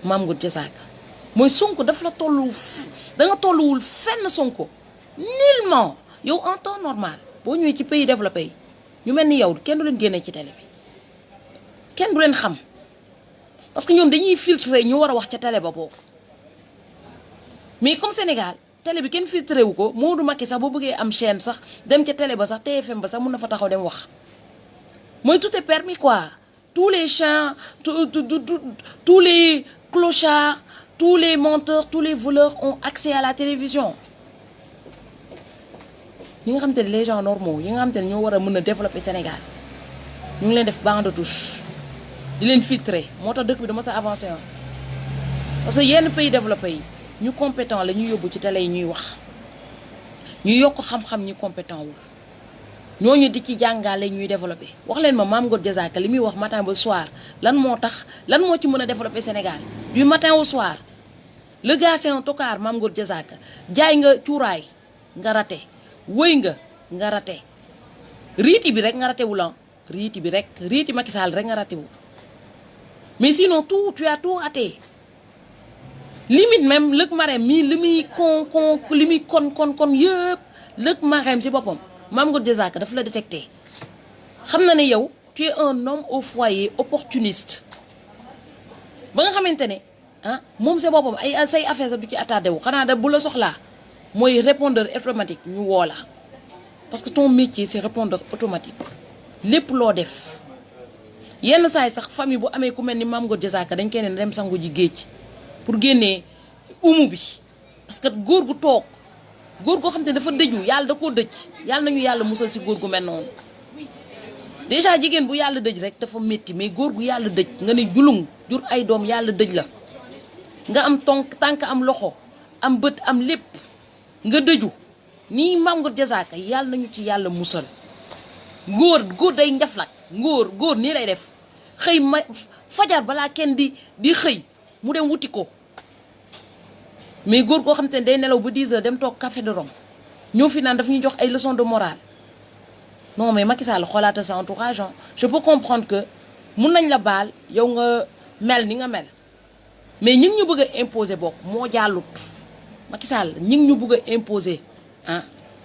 Mame Goor Diazaka mooy Sonko daf la da nga tolluwul fenn Sonko nullement yow en temps normal boo ñëwee ci pays développé yi ñu mel ni yow kenn du leen génnee ci télé bi kenn du leen xam parce que ñoom dañuy filtrer ñu war a wax ca télé ba boobu mais comme Sénégal télé bi kenn filtré wu ko Modou Macky sax boo bëggee am chaîne sax dem ca télé ba sax TFM ba sax mun na fa taxaw dem wax mooy tout est permis quoi tous les chants tous les clochards tous les menteurs tous les voleurs ont accès à la télévision ñi nga xam te ne les gens normaux yi nga xam te ne ñoo war a mën a développer Sénégal ñu ngi leen def banc de touche di leen filtrer moo tax dëkk bi dama sa avancé parce que yenn pays développé yi ñu compétent la ñu yóbbu ci télé yi ñuy wax ñu yokk xam-xam ñi compétent wul ñooñu di ci jàngale ñuy développé wax leen ma Mame Goor Diazaka li muy wax matin ba soir lan moo tax lan moo ci mën a développé Sénégal du matin au soir le gars c'est un tocard Mame Goor Diazaka jaay nga cuuraay nga raté wëy nga raté riiti bi rek nga raté wu la riiti Macky Sall rek nga raté wu mais sinon tu as tout raté limite même lëg Marème mii li muy kon yëpp lëg Marème si boppam Mame Goor Diazaka daf la détecté xam na ne yow tu es un homme au foyer opportuniste ba nga xamante ne moom si boppam ay say affaire sa du ci attardé wu xanaa da bu la soxlaa mooy répondeur automatique ñu woo la parce que ton métier c'est répondeur automatique lépp loo def yenn saay sax famille bu amee ku mel ni Mame Goor Diazaka dañ koy ne dem sangu ji géej pour génnee umu bi parce que góor gu toog góor goo xam te dafa dëju yàlla da koo dëj yàlla nañu yàlla musal si góor gu mel noonu déjà jigéen bu yàlla dëj rek dafa métti mais góor gu yàlla dëj nga ne julung jur ay doom yàlla dëj la nga am tànk am loxo am bët am lépp nga dëju nii Mame Goor Diazaka yàlla nañu ci yàlla musal góor day njaflak góor nii lay def xëy fajar balaa kenn di xëy mu dem wuti ko mais góor goo xam te ne day nelaw ba 10 heures dem toog café de Rome ñoo fi naan daf ñuy jox ay leçons de morale non mais Macky Sall xoolaatal sa entourage je peux comprendre que mun nañ la baal yow nga mel ni nga mel mais ñi ngi ñu bëgg a imposer bokk moo jàllut Macky Sall ñi ngi ñu bëgg a imposer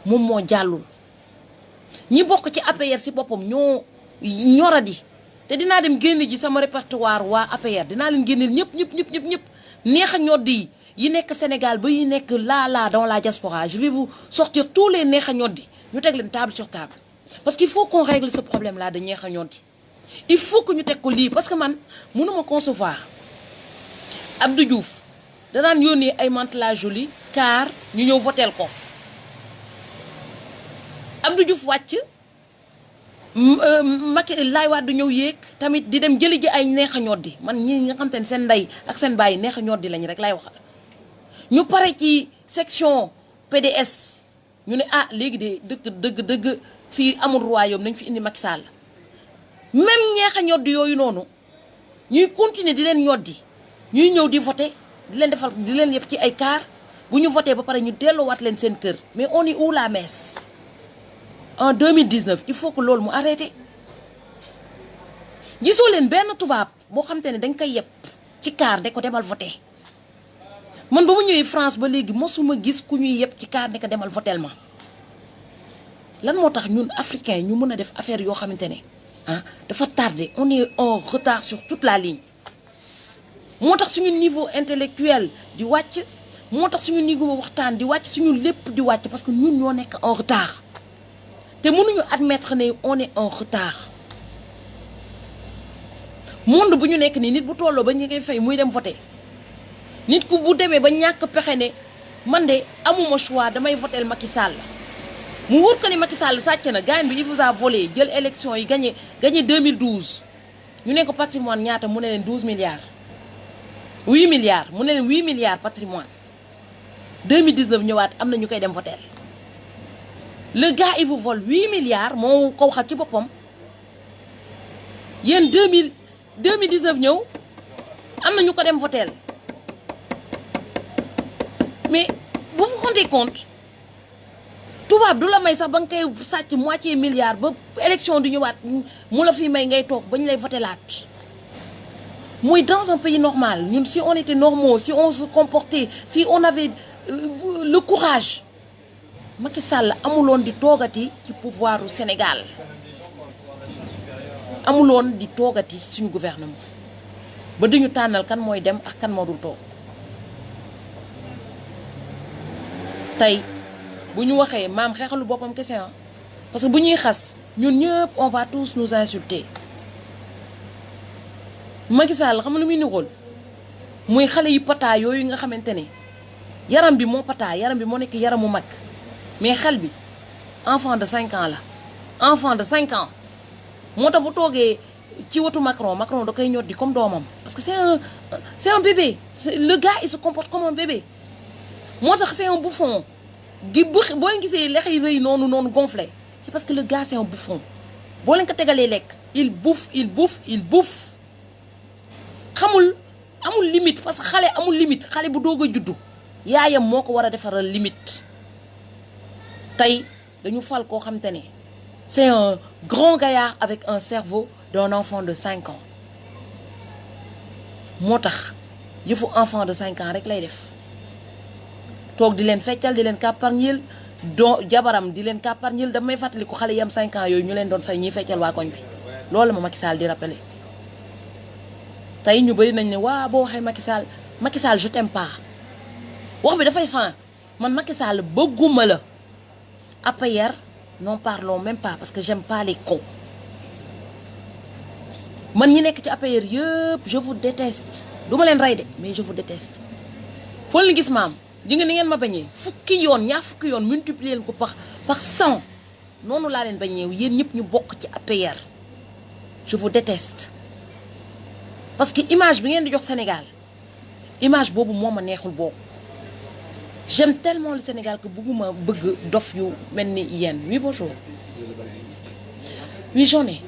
moom moo jàllul ñi bokk ci APR si boppam ñoo ñoradi te dinaa dem génne ji sama répertoire waa APR dinaa leen génneel ñëpp neex a ñoddi yi nekk Sénégal ba yi nekk là dans la diaspora je vais vous sortir tous les neex a ñoddi ñu teg leen table sur table parce qu'il faut qu'on règle ce problème là de neex a ñoddi il faut que ñu teg ko lii parce que man mënuma concevoir Abdou Diouf danaan yónnee ay Mantes-la Jolie car ñu ñëw voteel ko Abdou Diouf wàcc Macky Laye Wade ñëw yéeg tamit di dem jëli ji ay neex a ñoddi man ñi nga xam te ne seen ndey ak seen bàyyi neex a ñoddi lañ rek lay waxal ñu pare ci section PDS ñu ne léegi de dëgg fii amul royaume nañ fi indi Macky Sall même ñeexa ñoddi yooyu noonu ñuy continuer di leen ñoddi ñuy ñëw di voter di leen defal di leen yëf ci ay car bu ñu voté ba pare ñu delloowaat leen seen kër mais on est où la messe en 2019 il faut que loolu mu arrêté gisoo leen benn tubaab boo xam te ne dañ koy yeb ci car ne ko demal voté man ba mu ñëwee France ba léegi mosuma gis ku ñuy yeb ci car ne ko demal votel ma lan moo tax ñun africain ñu mën a def affaire yoo xamante ne ah dafa tardé on est en retard sur toute la ligne moo tax suñu niveau intellectuel di wàcc moo tax suñu niveau waxtaan di wàcc suñu lépp di wàcc parce que ñun ñoo nekk en retard te mënuñu admettre ne on est en retard monde bu ñu nekk nii nit bu tolloo ba ñu koy fay muy dem voter nit ku bu demee ba ñàkk pexe ne man de amuma choix damay voter Macky Sall mu wóor ko ni Macky Sall sàcc na gaañ bi il vous a volé jël élection yi gagné 2012 ñu ne ko patrimoine ñaata mu ne leen 12 milliards 8 milliards mu ne leen 8 milliards patrimoine 2019 ñëwaat am na ñu koy dem voter le gars il vous vole 8 milliards moo ko waxal ci boppam yéen 2019 ñëw am na ñu ko dem voter mais vous vous rendez compte tubaab du la may sax ba nga koy sàcc moitié milliard ba élection du ñëwaat mu la fi may ngay toog ba ñu lay voter laat mooy dans un pays normal ñun si on était normaux si on se comportait si on avait le courage Macky Sall amuloon di toogati ci pouvoir du Sénégal amuloon di toogati suñu gouvernement ba duñu tànnal kan mooy dem ak kan moo dul toog tey bu ñu waxee maam xeexalu boppam kese parce que bu ñuy xas ñun ñëpp on va tous nous insulter Macky Sall xam nga lu muy nirool muy xale yu pata yooyu nga xamante ne yaram bi moo pata yaram bi moo nekk yaramu mag mais xel bi enfant de 5 ans la enfant de 5 ans moo tax bu toogee ci wetu Macron da koy ñoddi comme doomam parce que c'est un bébé le gars il se comporte comme un bébé moo tax c'est un bouffon gi boo gisee lex yi rëy noonu gonflé c'est parce que le gars c'est un bouffon boo leen ko tegalee lekk il bouffe xamul amul limite parce que xale amul limite xale bu doog a juddu yaayam moo ko war a defaral limite tey dañu fal koo xamante ne c'est un grand gaillard avec un cerveau d'un enfant de 5 ans moo tax yëfu enfant de 5 ans rek lay def toog di leen feccal di leen kàpparñil jabaram di leen kàpparñil damay fàttali ko xale yi am 5 ans yooyu ñu leen doon fay ñiy feccal waa koñ bi loolu ma Macky Sall di rappeler tey ñu bëri nañ ne waa boo waxee Macky Sall je t'aime pas wax bi dafay fan man Macky Sall bëgguma la APR n'en parlons même pas parce que j'aime pas les cons man ñi nekk ci APR yëpp je vous déteste duma leen rey de mais je vous déteste foo leen gis maam ji nga ni ngeen ma bañee ñaar fukki yoon multiplier leen ko par 100 noonu laa leen bañee yéen ñëpp ñu bokk ci APR je vous déteste parce que image bi ngeen di jox Sénégal image boobu moo ma neexul boobu j'aime tellement le Sénégal que bëgguma bëgg dof yu mel ni yéen oui bonjour oui j'en ai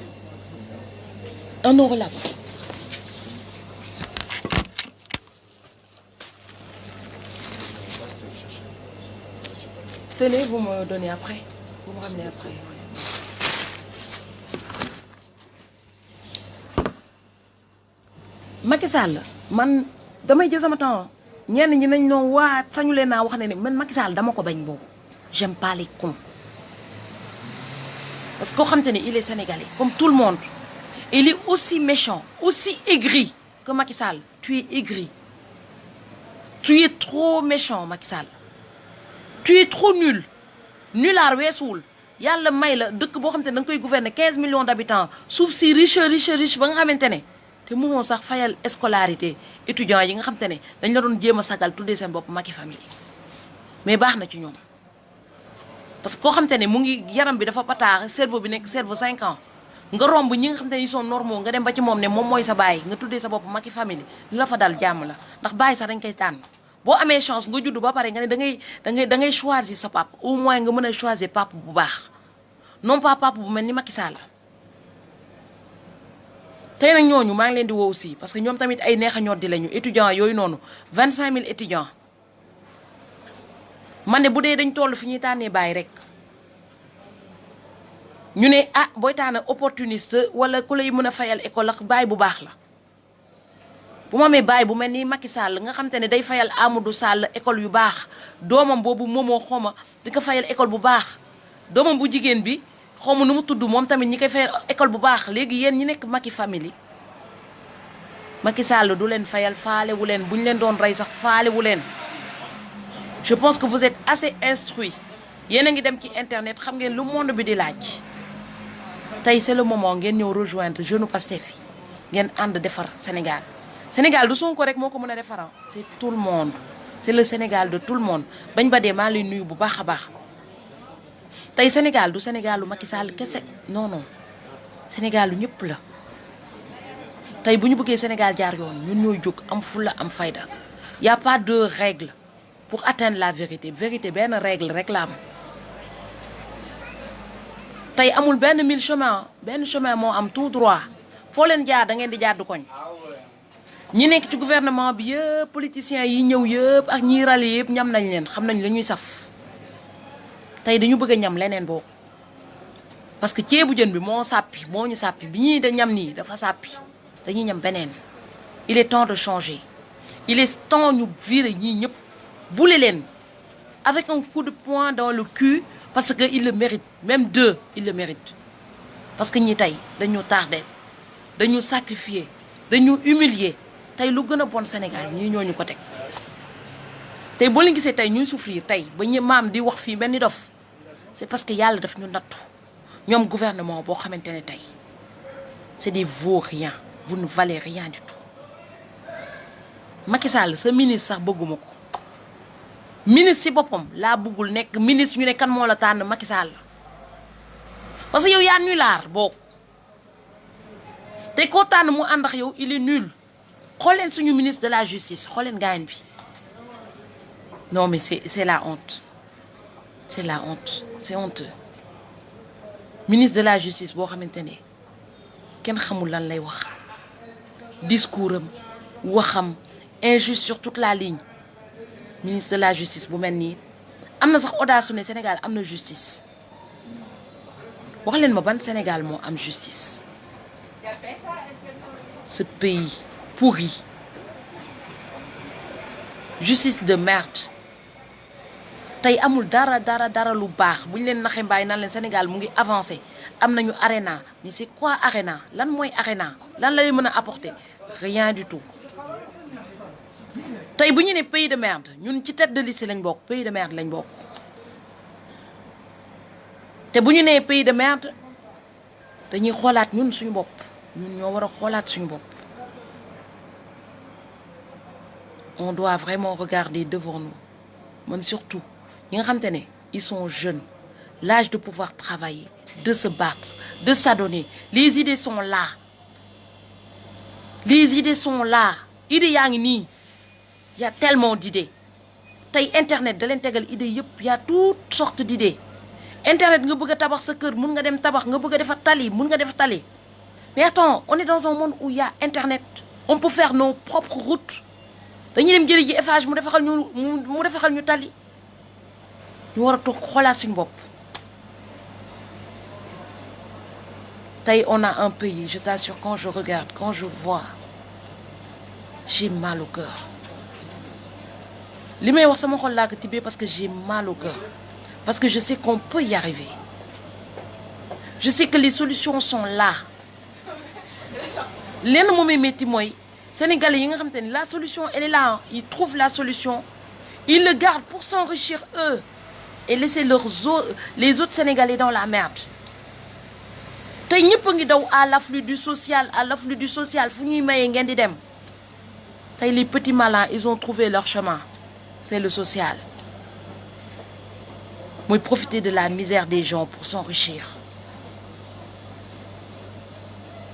1 euro là-bas. Tenez, vous me donnez après. Vous me ramenez après. Macky Sall man damay jël sama temps ñenn ñi nañ noonu waa sañu leen naa wax ne man Macky Sall dama ko bañ boobu j'aime pas les cons parce que koo xam te ne il est sénégalais comme tout le monde il est aussi méchant aussi aigri que Macky Sall tu es aigri tu es trop méchant Macky Sall tu es trop nul nulaar weesuwul yàlla may la dëkk boo xam te ne da nga koy gouverner 15 millions d'habitants suuf si riche ba nga xamante ne te mënoo sax fayal scolarité étudiants yi nga xam te ne dañ la doon jéem a sagal tuddee seen bopp Macky famille mais baax na ci ñoom parce que koo xam te ne mu ngi yaram bi dafa pataax cerveau bi nekk cerveau 5 ans nga romb ñi nga xam te ne ils sont normaux nga dem ba ci moom ne moom mooy sa baay nga tuddee sa bopp Macky famille li la fa dal jàmm la ndax baay sax dañ koy tànn boo amee chance nga judd ba pare nga ne da ngay choisir sa papa au moins nga mën a choisir papa bu baax non pas papa bu mel ni Macky Sall tey nag ñooñu maa ngi leen di woo aussi parce que ñoom tamit ay neex a ñoddi lañu étudiants yooyu noonu 25000 étudiants man de bu dee dañ toll fi ñuy tànnee bàyyi rek ñu ne ah booy tànn opportuniste wala ku lay mën a fayal école ak bàyyi bu baax la bu ma amee bàyyi bu mel ni Macky Sall nga xam te ne day fayal Amadou Sall école yu baax doomam boobu moomoo xoma di ko fayal école bu baax doomam bu jigéen bi xawma nu mu tudd moom tamit ñi koy fayal école bu baax léegi yéen ñi nekk Macky famille Macky Sall du leen fayal faale wu leen bu ñu leen doon rey sax faale wu leen je pense que vous êtes assez instruits yéen a ngi dem ci internet xam ngeen lu monde bi di laaj tey c'est le moment ngeen ñëw rejoindre jeune Pastef yi ngeen ànd defar Sénégal Sénégal du Sonko rek moo ko mën a defar c'est tout le monde c'est le Sénégal de tout le monde bañ ba dee maa lay nuyu bu baax a baax tey Sénégal du Sénégalu Macky Sall kese non non Sénégalu ñëpp la tey bu ñu bëggee Sénégal jaar yoon ñun ñooy jóg am fulla am fayda y a pas de règle pour atteindre la vérité vérité benn règle rek la am tey amul benn 1000 chemin benn chemin moo am tout droit foo leen jaar da ngeen di jaar du koñ ñi nekk ci gouvernement bi yëpp politiciens yi ñëw yëpp ak ñiy rali yëpp ñam nañ leen xam nañ la ñuy saf tey dañu bëgg a ñam leneen boobu parce que ceebu jën bi moo sàppi moo ñu sàppi bi ñuy da ñam nii dafa sàppi dañuy ñam beneen il est temps de changer il est temps ñu virer ñii ñëpp boule leen avec un coup de poing dans le cul parce que il le mérite même deux il le mérite parce que ñi tey dañu tardé dañu sacrifier dañu humilier tey lu gën a bon Sénégal ñii ñooñu ko teg tey boo leen gisee tey ñuy souffrir tey ba ñu maam di wax fii mel ni dof c'est parce que yàlla daf ñu nattu ñoom gouvernement boo xamante ne tey c'est des vauriens vous ne valez rien du tout Macky Sall sa ministre sax bëgguma ko ministre si boppam laa bëggul nekk ministre ñu ne kan moo la tànn Macky Sall parce que yow yaa nulaar boo te koo tànn mu ànd ak yow il est nul xool leen suñu ministre de la justice xool leen gaañ bi non mais c'est la honte c'est la honte c'est honteux ministre de la justice boo xamante ne kenn xamul lan lay wax discours am waxam injuste sur toute la ligne ministre de la justice bu mel nii am na sax audace su ne Sénégal am na justice wax leen ma ban Sénégal moo am justice ce pays pourri justice de merde tey amul dara lu baax bu ñu leen naxee mbaay naan leen Sénégal mu ngi avancé am nañu arena mais c'est quoi arena lan mooy arena lan lay mën a apporter rien du tout tey bu ñu ne pays de merde ñun ci tête de liste lañ bokk pays de merde lañ bokk te bu ñu nee pays de merde dañuy xoolaat ñun suñu bopp ñun ñoo war a xoolaat suñu bopp on doit vraiment regarder devant nous man surtout ñi nga xamante ne ils sont jeunes l'âge de pouvoir travailler de se battre de s'adonner les idées sont là idées yaa ngi nii y a tellement d'idées tey internet da leen tegal idées yëpp y a toutes sortes d'idées internet nga bëgg a tabax sa kër mun nga dem tabax nga bëgg a defar tali mun nga defar tali mais attends on est dans un monde où il y a internet on peut faire nos propres routes dañuy dem jëli ji Eiffage mu defaxal ñu tali ñu war a toog xoolaat suñu bopp tey on a un pays je t'assure quand je regarde quand je vois j'ai mal au cœur li may wax sama xol laa ko tibbee parce que j'ai mal au cœur parce que je sais qu'on peut y arriver je sais que les solutions sont là lenn moo may métti mooy Sénégalais yi nga xamante ni la solution elle est là ils trouvent la solution ils le gardent pour s'enrichir eux et laisser les autres Sénégalais dans la merde tey ñëpp a ngi daw à l'afflux du social fu ñuy mayee ngeen di dem tey les petits malins ils ont trouvé leur chemin c'est le social mooy profiter de la misère des gens pour s'enrichir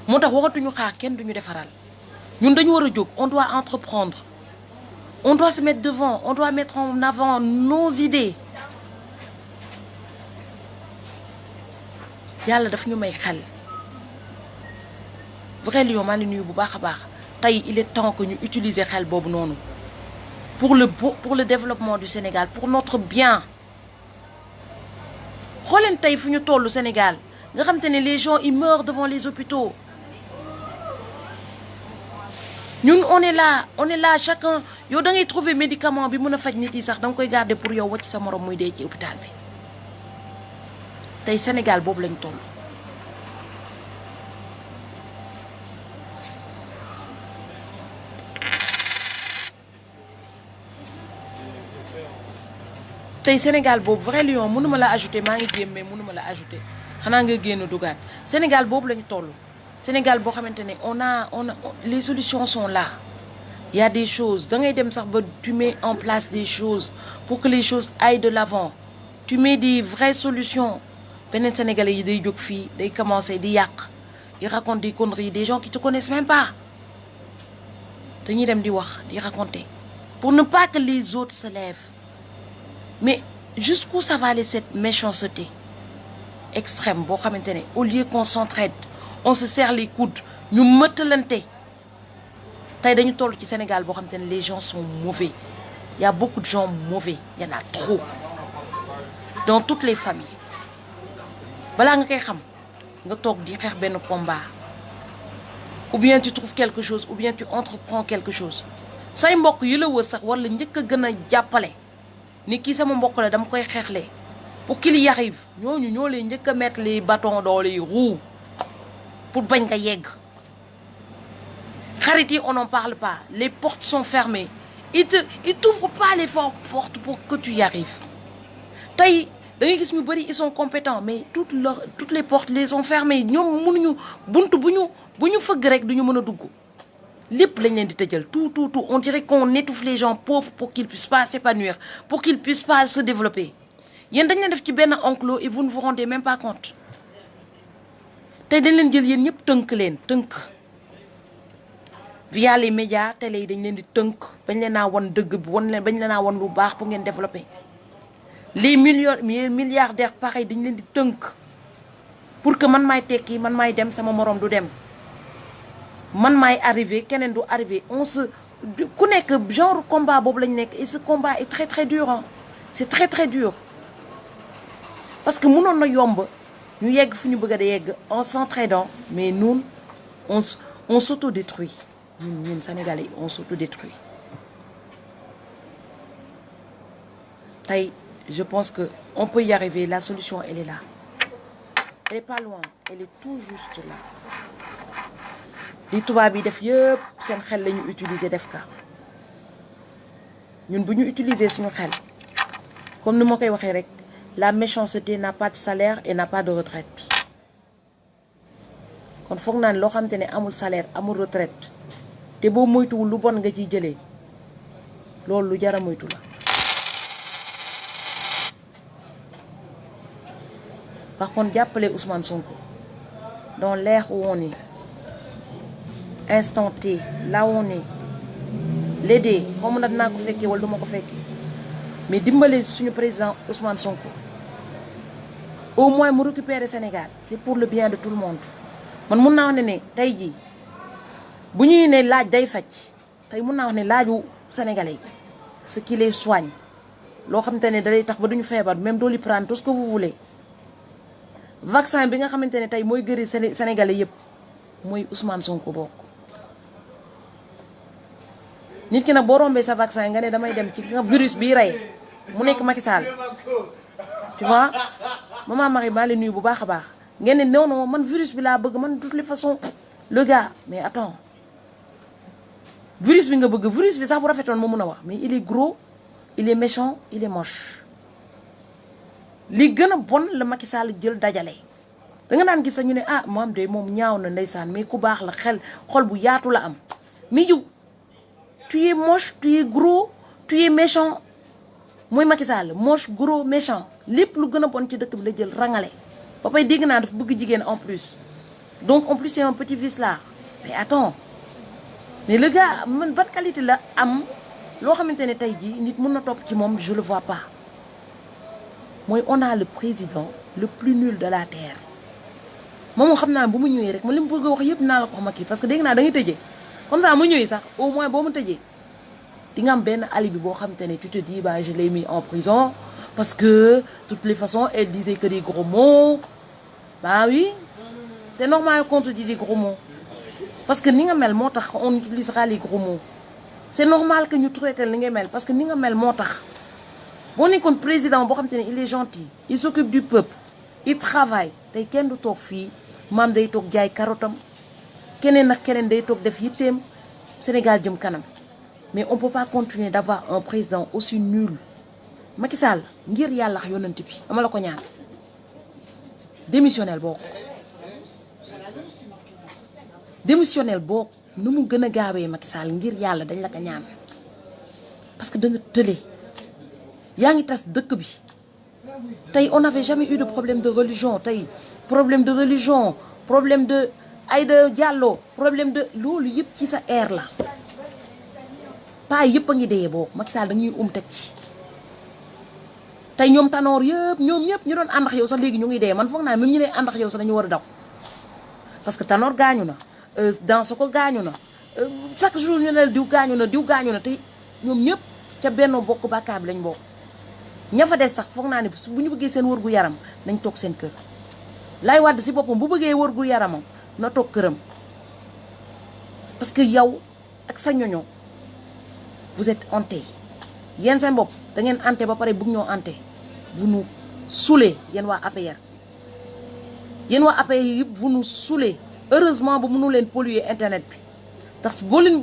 moo tax waxatuñu xaar kenn duñu defaral ñun dañu war a jóg on doit entreprendre on doit se mettre devant on doit mettre en avant nos idées yàlla daf ñu may xel vrai lion maa ngi nuyu bu baax a baax tey il est temps que ñu utiliser xel boobu noonu pour le développement du Sénégal pour notre bien. xooleen tey fu ñu tollu Sénégal nga xam te ne les gens ils meurent devant les hôpitaux ñun on est là chacun yow da ngay trouver médicament bi mën a faj nit yi sax da nga koy garder pour yow wacc sa morom muy dee ci hôpital bi tey Sénégal boobu lañ toll. tey Sénégal boobu vrai lion mënuma la ajouter maa ngi jéem mais mënuma la ajouter xanaa nga génn dugaat Sénégal boobu lañu toll Sénégal boo xamante ne on a les solutions sont là il y a des choses da ngay dem sax ba tu mets en place des choses pour que les choses aillent de l'avant tu mets des vraies solutions beneen Sénégalais yi day jóg fii day commencer di yàq di raconter des conneries des gens qui te connaissent même pas dañuy dem di wax di raconter pour ne pas que les autres se lèvent. Mais jusqu'où ça va aller cette méchanceté extrême boo xamante ne au lieu qu'on s'entraide on se serre les coudes ñu mëttalante tey dañu toll ci Sénégal boo xamante ne les gens sont mauvais il y a beaucoup de gens mauvais il y en a trop dans toutes les familles balaa nga koy xam nga toog di xeex benn combat ou bien tu trouves quelque chose ou bien tu entreprends quelque chose say mbokk yi la wër sax war la njëkk a gën a jàppale ni kii sama mbokk la dama koy xeexle pour qu'il y arrive ñooñu ñoo leen njëkk a mettre les bâtons dans les roues pour bañ nga yegg xarit yi on n'en parle pas les portes sont fermées ils t'ouvrent pas les portes pour que tu y arrives tey da ngay gis ñu bëri ils sont compétents mais toutes les portes les ont fermées ñoom mënuñu buntu bu ñu fëgg rek duñu mën a dugg lépp lañ leen di tëjal tout on dirait qu'on étouffe les gens pauvres pour qu'ils puissent pas s'épanouir pour qu'ils puissent pas se développer yéen dañ leen def ci benn enclos et vous ne vous rendez même pas compte tey dañ leen jël yéen ñëpp tënk via les médias télé yi dañ leen di tënk bañ leen naa wan dëgg bi bañ leen naa wan lu baax pour ngeen développer les milliardaires pareil dañ leen di tënk pour que man maay tekki man maay dem sama morom du dem man maay arrivé keneen du arrivé ku nekk genre combat boobu lañ nekk et ce combat est très très dur hein. C'est très très dur parce que mënoon na yomb ñu yegg fu ñu bëgg a yegg en s'entraidant mais nous on s'autodétruit ñun Sénégalais on s'autodétruit tey je pense que on peut y arriver la solution elle est là elle est pas loin elle est tout juste là li tubaab yi def yëpp seen xel la ñu utiliser def ka ñun bu ñu utiliser suñu xel comme ni ma koy waxee rek la méchanceté n'a pas de salaire et n'a pas de retraite kon foog naa ne loo xamante ne amul salaire amul retraite te boo moytuwul lu bon nga ciy jëlee loolu lu jara moytu la. Par contre jàppale Ousmane Sonko dans l'ère où on est instant T là où on est l'aider xaw ma dinaa ko fekkee wala du ma ko fekkee mais dimbale suñu président Ousmane Sonko au moins mu récupérer Sénégal c'est pour le bien de tout le monde man mun naa wax ne tey jii bu ñuy ne laaj day faj tey mun naa wax ne laaju sénégalais yi ce qui les soigne loo xamante ne day tax ba duñu feebar même doo li prendre tout ce que vous voulez vaccin bi nga xamante ne tey mooy gëri sénégalais yëpp mooy Ousmane Sonko bokk nit ki nag boo rombee sa vaccin nga ne damay dem ci virus bii rey mu nekk Macky Sall tu vois maman Marie maa leen nuyu bu baax a baax ngeen ne non man virus bi laa bëgg man de toutes les façons le gars mais attends virus bi nga bëgg virus bi sax bu rafetoon moo mun a wax mais il est gros il est méchant il est moche li gën a bon la Macky Sall jël dajale da nga naan gis sax ñu ne ah moom de moom ñaaw na ndeysaan mais ku baax la xol bu yaatu la am mi jiw tu es moche tu es gros tu es méchant mooy Macky Sall moche gros méchant lépp lu gën a bon ci dëkk bi la jël rangale ba pay dégg naa dafa bëgg jigéen en plus donc en plus c'est un petit vice là mais attends mais le gars man ban qualité la am loo xamante ne tey jii nit mun na topp ci moom je le vois pas mooy on a le président le plus nul de la terre moom xam naa bu mu ñëwee rek ma li mu bëgg a wax yëpp naa la ko wax Macky parce que dégg naa da ngay tëjee comme ça ma ñëwee sax au moins boo ma tëjee di nga am benn alibi boo xam te ne tu te dis bah je l'ai mis en prison parce que toutes les façons elle disait que des gros mots bah oui c'est normal qu'on te dit des gros mots parce que ni nga mel moo tax on utilisera les gros mots c'est normal que ñu traité li nga mel parce que ni nga mel moo tax boo nekkoon président boo xam te ne il est gentil il s'occupe du peuple il travaille tey kenn du toog fii maam day toog jaay karotam keneen ak keneen day toog def yitteem Sénégal jëm kanam mais on peut pas continuer d'avoir un président aussi nul Macky Sall ngir yàlla ak yonent bi dama la ko ñaan démissionnel boo nu mu gën a gaawee Macky Sall ngir yàlla dañ la ko ñaan parce que da nga tële yaa ngi tas dëkk bi tey on n'avait jamais eu de problème de religion tey problème de religion problème de Aïda Diallo problème de loolu yëpp ci sa air la paa yëpp a ngi dee boobu Macky Sall dañuy teg ci tey ñoom tanoor yëpp ñoom ñëpp ñu doon ànd ak yow sax léegi ñu ngi dee man foog naa même ñu ne ànd ak yow sax dañu war a daw parce que tanoor gaañu na dans ko gaañu na chaque jour ñu ne diw gaañu na tey ñoom ñëpp ca benn bokk bàkkaar bi lañ bokk ña fa des sax foog naa ne bu ñu bëggee seen wërgu yaram nañ toog seen kër Laay Wàdd si boppam bu bëggee wërgu yaramam na toog këram parce que yow ak sa ñoño vous êtes hanté yéen seen bopp da ngeen hanté ba pare bëgg ñoo hanté vous nous saoulez yéen waa APR yëpp vous nous saoulez heureusement ba mënu leen polluer internet bi ndax boo leen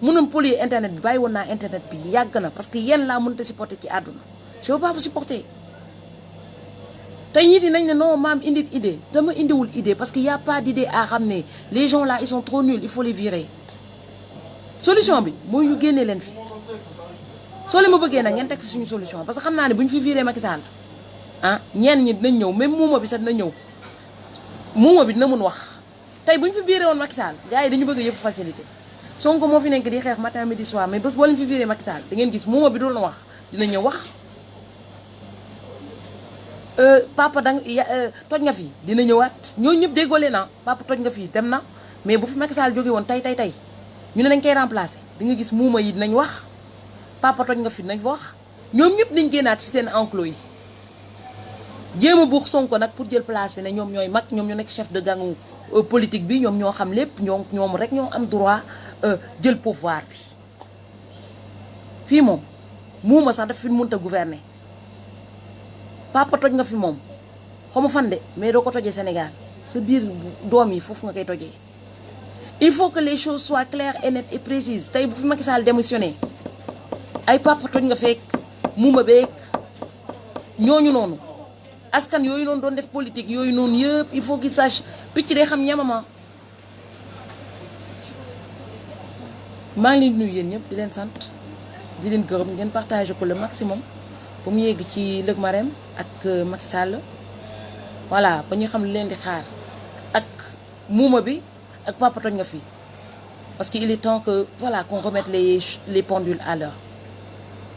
mënoon polluer internet bi bàyyi woon naa internet bi yàgg na parce que yéen laa mënut a supporter ci àdduna je veux pas vous supporter tey ñii di nañ ne non maam indi idée dama indiwul idée parce que y a pas d'idée à ramener les gens là ils sont trop nuls il faut les virer solution bi mooy ñu génnee leen fi soo leen ma bëggee nag ngeen teg fi suñu solution parce que xam naa ne bu ñu fi viré Macky Sall ñenn ñi dinañ ñëw même muuma bi sax dina ñëw muuma bi dina mën wax tey bu ñu fi viré woon Macky Sall gars yi dañu bëgg yëpp facilité Sonko moo fi nekk di xeex matin midi soir mais bés boo leen fi viré Macky Sall da ngeen gis muuma bi doon wax dina ñëw wax papa toj nga fi dina ñëwaat ñooñu ñëpp déggoolee na papa toj nga fi dem na mais bu fi Macky Sall jóge woon tey ñu ne dañ koy remplacer di nga gis muuma yi dinañ wax papa toj nga fi dinañ wax ñoom ñëpp nañ génnaat ci seen enclos yi jéem a buux Sonko nag pour jël place bi ne ñoom ñooy mag ñoom ñu nekk chef de gang politique bi ñoom ñoo xam lépp ñoom rek ñoo am droit jël pouvoir bi fii moom muuma sax daf fi mënta gouverner papa toj nga fi moom xaw ma fan de mais doo ko tojee Sénégal sa biir doom yi foofu nga koy tojee il faut que les choses soient claires et nettes et précises tey bu fi Macky Sall démissionné ay papa toj nga fekk muuma beek ñooñu noonu askan yooyu noonu doon def politique yooyu noonu yëpp il faut qu'il sache picc day xam ñamama maa ngi leen di nuyu yéen ñëpp di leen sant di leen gërëm ngeen partager ko le maximum ba mu yegg ci Lëg Marème ak Macky Sall voilà ba ñu xam li leen di xaar ak muuma bi ak papa toj nga fi parce que il est temps que voilà qu'on remette les pendules à l'heure